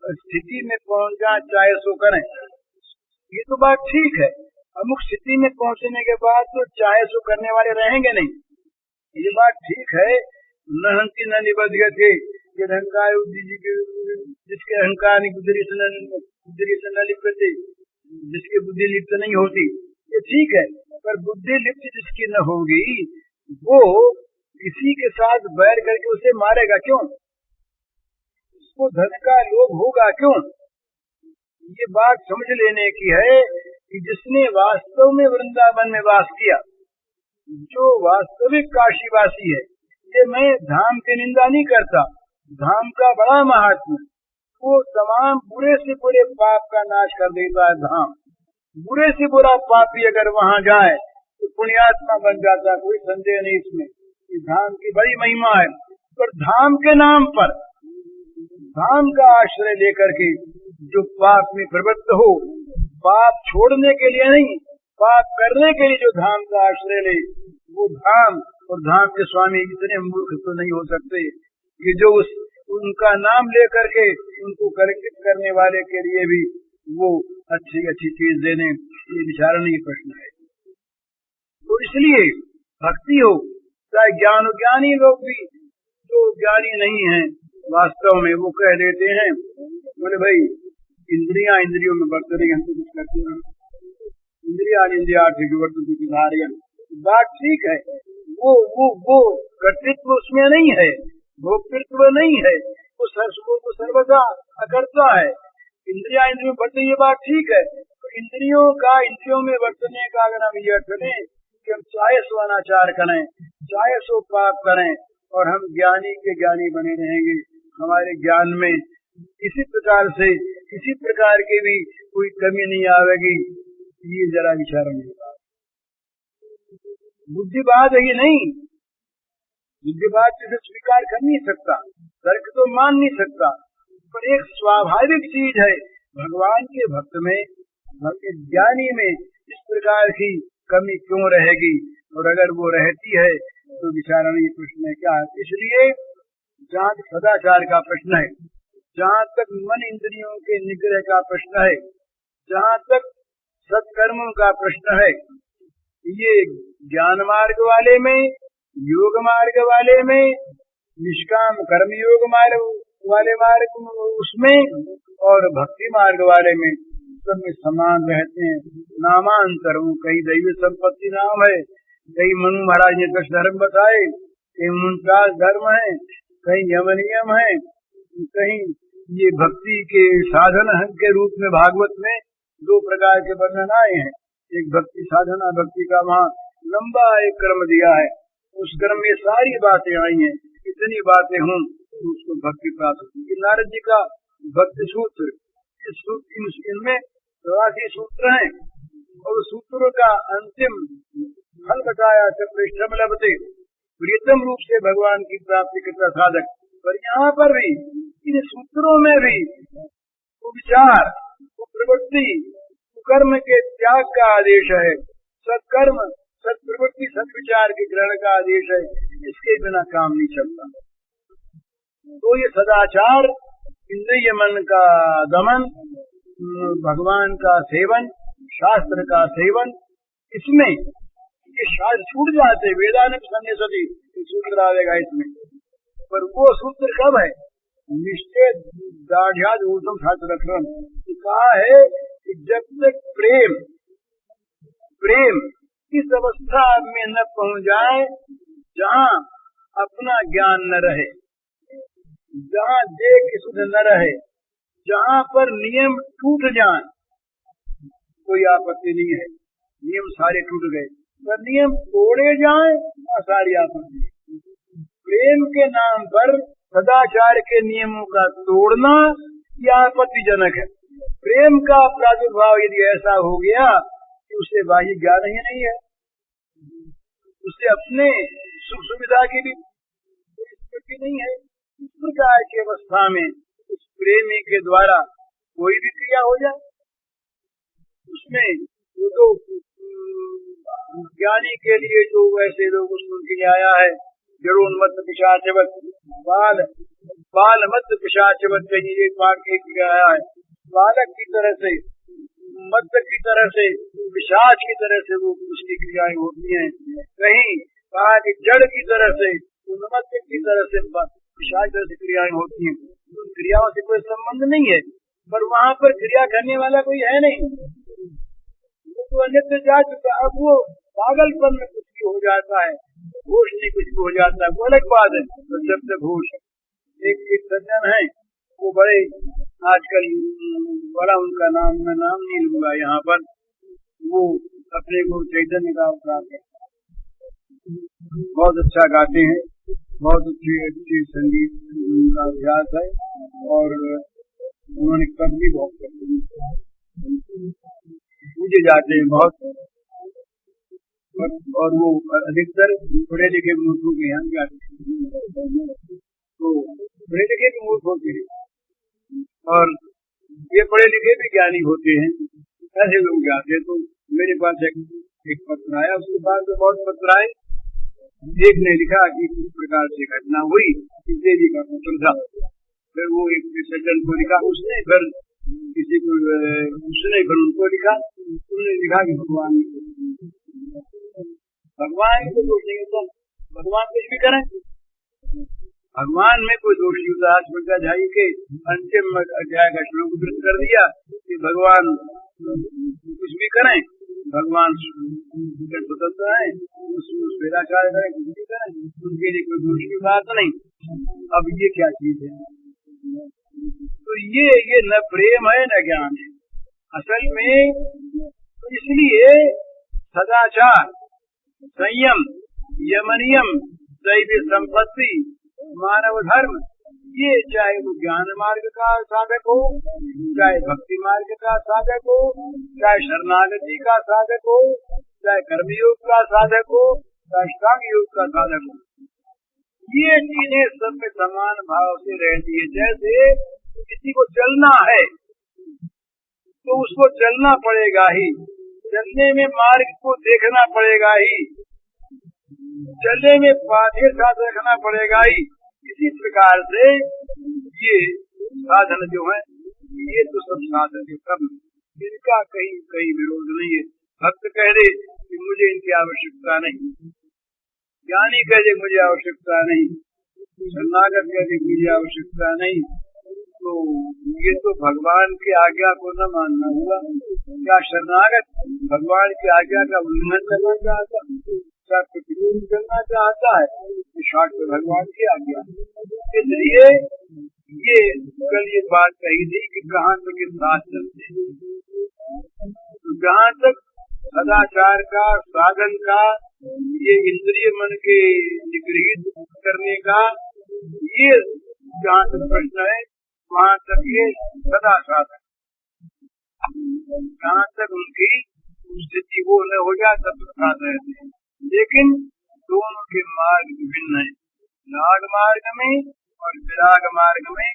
स्थिति में पहुंच जाए चाहे सो करें, ये तो बात ठीक है। अमुक स्थिति में पहुंचने के बाद तो चाहे सो करने वाले रहेंगे नहीं, ये बात ठीक है। न हंसी न निबद्ध थे कि अहंकार जिसके अहंकार बुद्धि से न लिप्त, जिसकी बुद्धि लिप्त नहीं होती, ये ठीक है। पर बुद्धि लिप्त जिसकी न होगी वो किसी के साथ बैर करके उसे मारेगा क्यों? उसको धन का लोभ होगा क्यों? ये बात समझ लेने की है कि जिसने वास्तव में वृंदावन में वास किया, जो वास्तविक काशीवासी है, ये मैं धाम की निंदा नहीं करता, धाम का बड़ा महात्मा, वो तमाम बुरे से बुरे पाप का नाश कर देता है। धाम बुरे से बुरा पापी अगर वहाँ जाए तो पुण्यात्मा बन जाता, कोई संदेह नहीं इसमें। ये धाम की बड़ी महिमा है। पर धाम के नाम पर, धाम का आश्रय लेकर के जो पाप में प्रवृत्त हो, पाप छोड़ने के लिए नहीं, पाप करने के लिए जो धाम का आश्रय ले, वो धाम और धाम के स्वामी इतने मूर्ख तो नहीं हो सकते कि जो उनका नाम लेकर के उनको कलंकित करने वाले के लिए भी वो अच्छी अच्छी चीज देने। ये विचारणीय प्रश्न है। तो इसलिए भक्ति हो, चाहे ज्ञानी लोग भी जो ज्ञानी नहीं है वास्तव में, वो कह देते हैं, बोले भाई इंद्रियों में बरत रही, हम तो कुछ करते हैं, इंद्रिया बात ठीक है। वो कर्तृत्व उसमें नहीं है, भोक्तृत्व नहीं है, वो सर्वदा अकर्ता है। इंद्रियों में बरते, ये बात ठीक है। तो इंद्रियों में बरतने का अगर हम ये अर्थ लें कि हम चाहे सो अनाचार करें, चाहे सो पाप करें, और हम ज्ञानी के ज्ञानी बने रहेंगे, हमारे ज्ञान में किसी प्रकार से किसी प्रकार की भी कोई कमी नहीं आवेगी, ये जरा विचार नहीं होगा। बुद्धिवाद ही नहीं, बुद्धिवाद से स्वीकार कर नहीं सकता, तर्क तो मान नहीं सकता, पर एक स्वाभाविक चीज है भगवान के भक्त में, ज्ञानी में इस प्रकार की कमी क्यों रहेगी? और अगर वो रहती है तो विचारणीय प्रश्न है क्या? इसलिए जहाँ तक सदाचार का प्रश्न है, जहाँ तक मन इंद्रियों के निग्रह का प्रश्न है, जहाँ तक सत्कर्मों का प्रश्न है, ये ज्ञान मार्ग वाले में, योग मार्ग वाले में, निष्काम कर्म योग मार्ग वाले मार्ग उसमें, और भक्ति मार्ग वाले में, सब में समान रहते हैं। नामांतर हूँ, कहीं दैवी संपत्ति नाम है, कहीं मनु महाराज ने कुछ धर्म बताए, कहीं मुमताज धर्म है, कहीं यमनियम है, कहीं ये भक्ति के साधन के रूप में भागवत में दो प्रकार के वर्णन आए हैं। एक भक्ति साधना, भक्ति का वहाँ लंबा एक क्रम दिया है, उस क्रम में सारी बातें आई हैं। इतनी बातें हों तो उसको भक्ति प्राप्त होती है। नारद जी का भक्ति सूत्र, इस सूत्र इनमें 84 सूत्र हैं, और सूत्रों का अंतिम फल बताया, पृष्ठम लभते, प्रियतम रूप से भगवान की प्राप्ति करता साधक। पर यहाँ पर भी इन सूत्रों में भी वो विचार, वो प्रवृत्ति, कर्म के त्याग का आदेश है, सत्कर्म, सत्प्रवृत्ति, सत्विचार के ग्रहण का आदेश है। इसके बिना काम नहीं चलता। तो ये सदाचार, इंद्रिय मन का दमन, भगवान का सेवन, शास्त्र का सेवन, इसमें ये शास्त्र छूट जाते, वेदांत सन्निसति सूत्र आवेगा इसमें। पर वो सूत्र कब है? निश्चय दाढ़ ऊर्धम छात्र रक्षण कहा है कि जब तक प्रेम इस अवस्था में न पहुंच जाए जहाँ अपना ज्ञान न रहे, जहाँ देह की सुध न रहे, जहाँ पर नियम टूट जाए, कोई आपत्ति नहीं है, नियम सारे टूट गए, पर नियम तोड़े जाए सारी आपत्ति। प्रेम के नाम पर सदाचार के नियमों का तोड़ना यह आपत्तिजनक है। प्रेम का प्रादुर्भाव यदि ऐसा हो गया कि उसे बाह्य ज्ञान ही नहीं है, उसे अपने सुख सुविधा की भी स्थिति नहीं है, इस प्रकार की अवस्था में उस प्रेमी के द्वारा कोई भी क्रिया हो जाए, उसमें वो तो ज्ञानी के लिए जो वैसे लोग उसके आया है, जरूर मत पिशाचवत बाल मत पिशाचवत का ये पाठ एक आया है। बालक की तरह से, मत की तरह से, पिशाच की तरह से वो उसकी क्रियाएं होती हैं। कहीं कहा कि जड़ की तरह से, उन्मत्त की तरह से, विशाल तरह से क्रियाएं होती हैं, उन क्रियाओं से कोई संबंध नहीं है, पर वहां पर क्रिया करने वाला कोई है नहीं, वो तो अन्यत्र जा चुका। अब वो पागलपन में कुछ भी हो जाता है, होश नहीं कुछ भी हो जाता है, वो अलग बात है। तो जब तक होश, एक सज्जन है, वो बड़े आजकल, बड़ा उनका नाम, मैं नाम नहीं लूंगा यहाँ पर, वो अपने को चैतन्य का अवतार है, बहुत अच्छा गाते हैं, बहुत अच्छी संगीत का अभ्यास है, और उन्होंने कब भी बहुत करते हैं, पूजे जाते हैं बहुत, और वो अधिकतर पढ़े लिखे मूर्खों के यहाँ जाते हैं, तो पढ़े लिखे भी मूर्ख होते हैं और ये पढ़े लिखे भी ज्ञानी होते हैं, ऐसे लोग जाते हैं। तो मेरे पास एक पत्र आया, उसके बाद तो बहुत पत्र आए। एक ने लिखा कि किस प्रकार से घटना हुई, किसी जी का पुत्र था, फिर वो एक सज्जन को लिखा, उसने फिर किसी को, उसने फिर उनको लिखा, उन्होंने लिखा कि भगवान को दोष नहीं होता, भगवान कुछ भी करें, भगवान में कोई दोष नहीं होता। आज झाई के अंतिम अध्याय का श्लोक कर दिया कि भगवान कुछ भी करें, भगवान स्वतंत्र है, उसमें स्वेराचार करें, कुछ भी करें, उनके लिए कोई दोष की बात नहीं। अब ये क्या चीज है? तो ये न प्रेम है न ज्ञान है असल में। तो इसलिए सदाचार, संयम, यमनियम, दैवी संपत्ति, मानव धर्म, ये चाहे वो ज्ञान मार्ग का साधक हो, चाहे भक्ति मार्ग का साधक हो, चाहे शरणागति का साधक हो, चाहे कर्मयोग का साधक हो, चाहे अष्टांग योग का साधक हो, ये चीजें सब में समान भाव से रहती है। जैसे किसी को चलना है तो उसको चलना पड़ेगा ही, चलने में मार्ग को देखना पड़ेगा ही, चलने में पाथे साथ रखना पड़ेगा ही। इसी प्रकार से ये साधन जो है, ये तो सब साधन है, सब इनका कहीं विरोध नहीं है। भक्त कह दे कि मुझे इनकी आवश्यकता नहीं, ज्ञानी कह दे मुझे आवश्यकता नहीं, शरणागत कह दे मुझे आवश्यकता नहीं, तो ये तो भगवान की आज्ञा को न मानना हुआ। क्या शरणागत भगवान की आज्ञा का उल्लंघन करना चाहता, प्रतिरोध करना चाहता है? शॉर्ट में भगवान की आज्ञा। इसलिए ये कल ये बात कही थी कि कहाँ तक के साथ चलते, तो जहाँ तक सदाचार का, साधन का, ये इंद्रिय मन के निगृहित करने का, ये जहाँ तक प्रश्न है, वहाँ तक ये सदा साधन, जहाँ तक उनकी स्थिति वो न हो जाए तब साथ रहते हैं। लेकिन दोनों के मार्ग विभिन्न है। राग मार्ग में और विराग मार्ग में,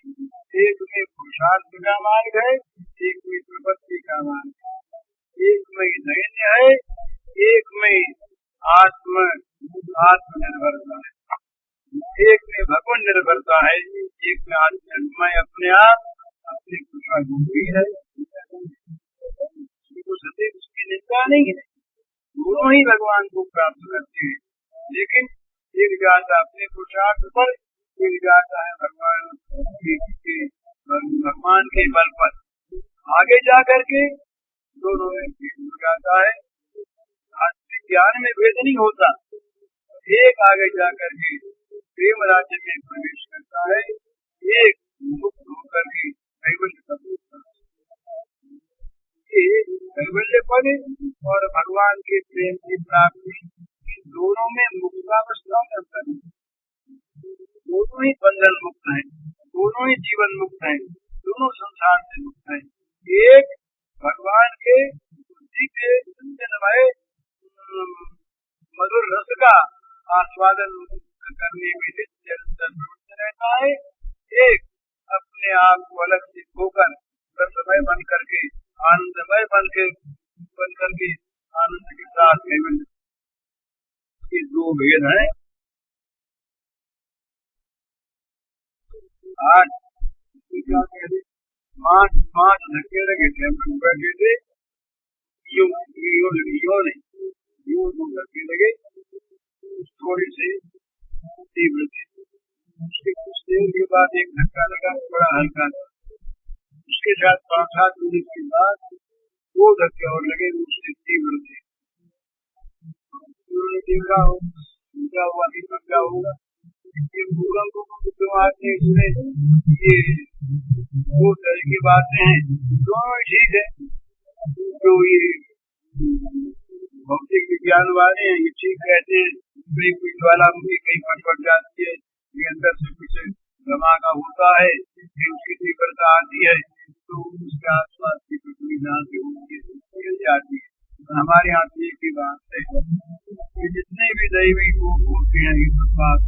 एक में पुरुषार्थ का मार्ग है, एक में प्रपत्ति का मार्ग है, एक में दैन्य है, एक में आत्मनिर्भरता है, एक में भगवान निर्भरता है, एक में आत्म अपने आप अपने कुशल है। सदैव उसकी निंदा नहीं है, दोनों ही भगवान को प्राप्त करते हैं, लेकिन एक जाता अपने पुरुषार्थ पर, एक जाता है भगवान के बल पर। आगे जाकर के दोनों में भेद हो जाता है। आत्मिक ज्ञान में भेद नहीं होता, एक आगे जाकर के प्रेम राज्य में प्रवेश करता है, एक मुक्त होकर के कैवल्य का भोग करता है। कैवल्य पद और भगवान के प्रेम की प्राप्ति, दोनों में मुक्तावस्था में अंतर है। दोनों ही बंधन मुक्त है, दोनों ही जीवन मुक्त है, दोनों संसार से मुक्त है। एक भगवान के बुद्धि के चिंतनमय मधुर रस का आस्वादन करने में प्रवृत्त रहता है, एक अपने आप को अलग से खोकर रसमय बन करके, आनंदमय बन करके आनंद के साथ केवल। ये दो भेद हैं। आज क्या कहते, पांच धक्के लगे थे, हम लोग बैठे थे, यो नहीं, यो धक्के लगे, थोड़ी सी तीव्र थी। उसके कुछ देर के बाद एक धक्का लगा, बड़ा हल्का था। उसके साथ 5-7 मिनट के बाद 2 धक्के और लगे, उससे तीव्र थे। उन्होंने देखा हुआ दीपक क्या होगा। ये भूकंप को आते इसमें ये 2 तरह की बातें हैं, दोनों ठीक है। तो ये भौतिक विज्ञान वाले हैं, ये ठीक कहते हैं कहीं कोई ज्वालामुखी कहीं फटफट जाती है, ये अंदर से कुछ धमाका होता है, फिर उसकी तीव्रता आती है, तो उसके आसपास की पृथ्वी जहाँ से होती है मिल जाती है। हमारे यहाँ से एक ही बात है कि जितने भी दैवी कोप होते हैं ये सब बात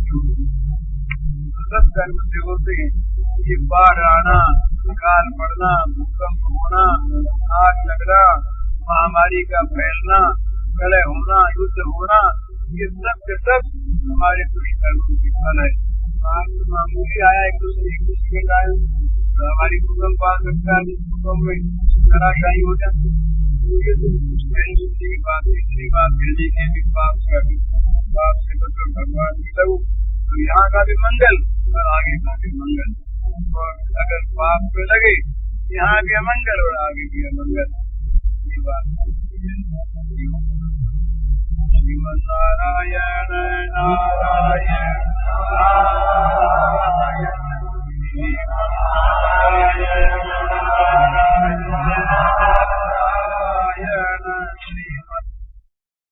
कर्म से होते हैं। ये बाढ़ आना, अकाल पड़ना, भूकंप होना, आग लगना, महामारी का फैलना, प्रलय होना, युद्ध होना, ये सब के सब हमारे दुष्कर्मों की फल है। आज मामूली आया एक दूसरे के कारण हमारी भूकंप आ सकता है, भूकंप में धराशायी हो जाती है। इतनी बात कहने के पाप से बचो, भगवान की लगो, तो यहाँ का भी मंगल और आगे का भी मंगल। और अगर पाप पे लगे यहाँ भी अमंगल और आगे भी अमंगल। ये बात श्रीमन नारायण नारायण नारायण।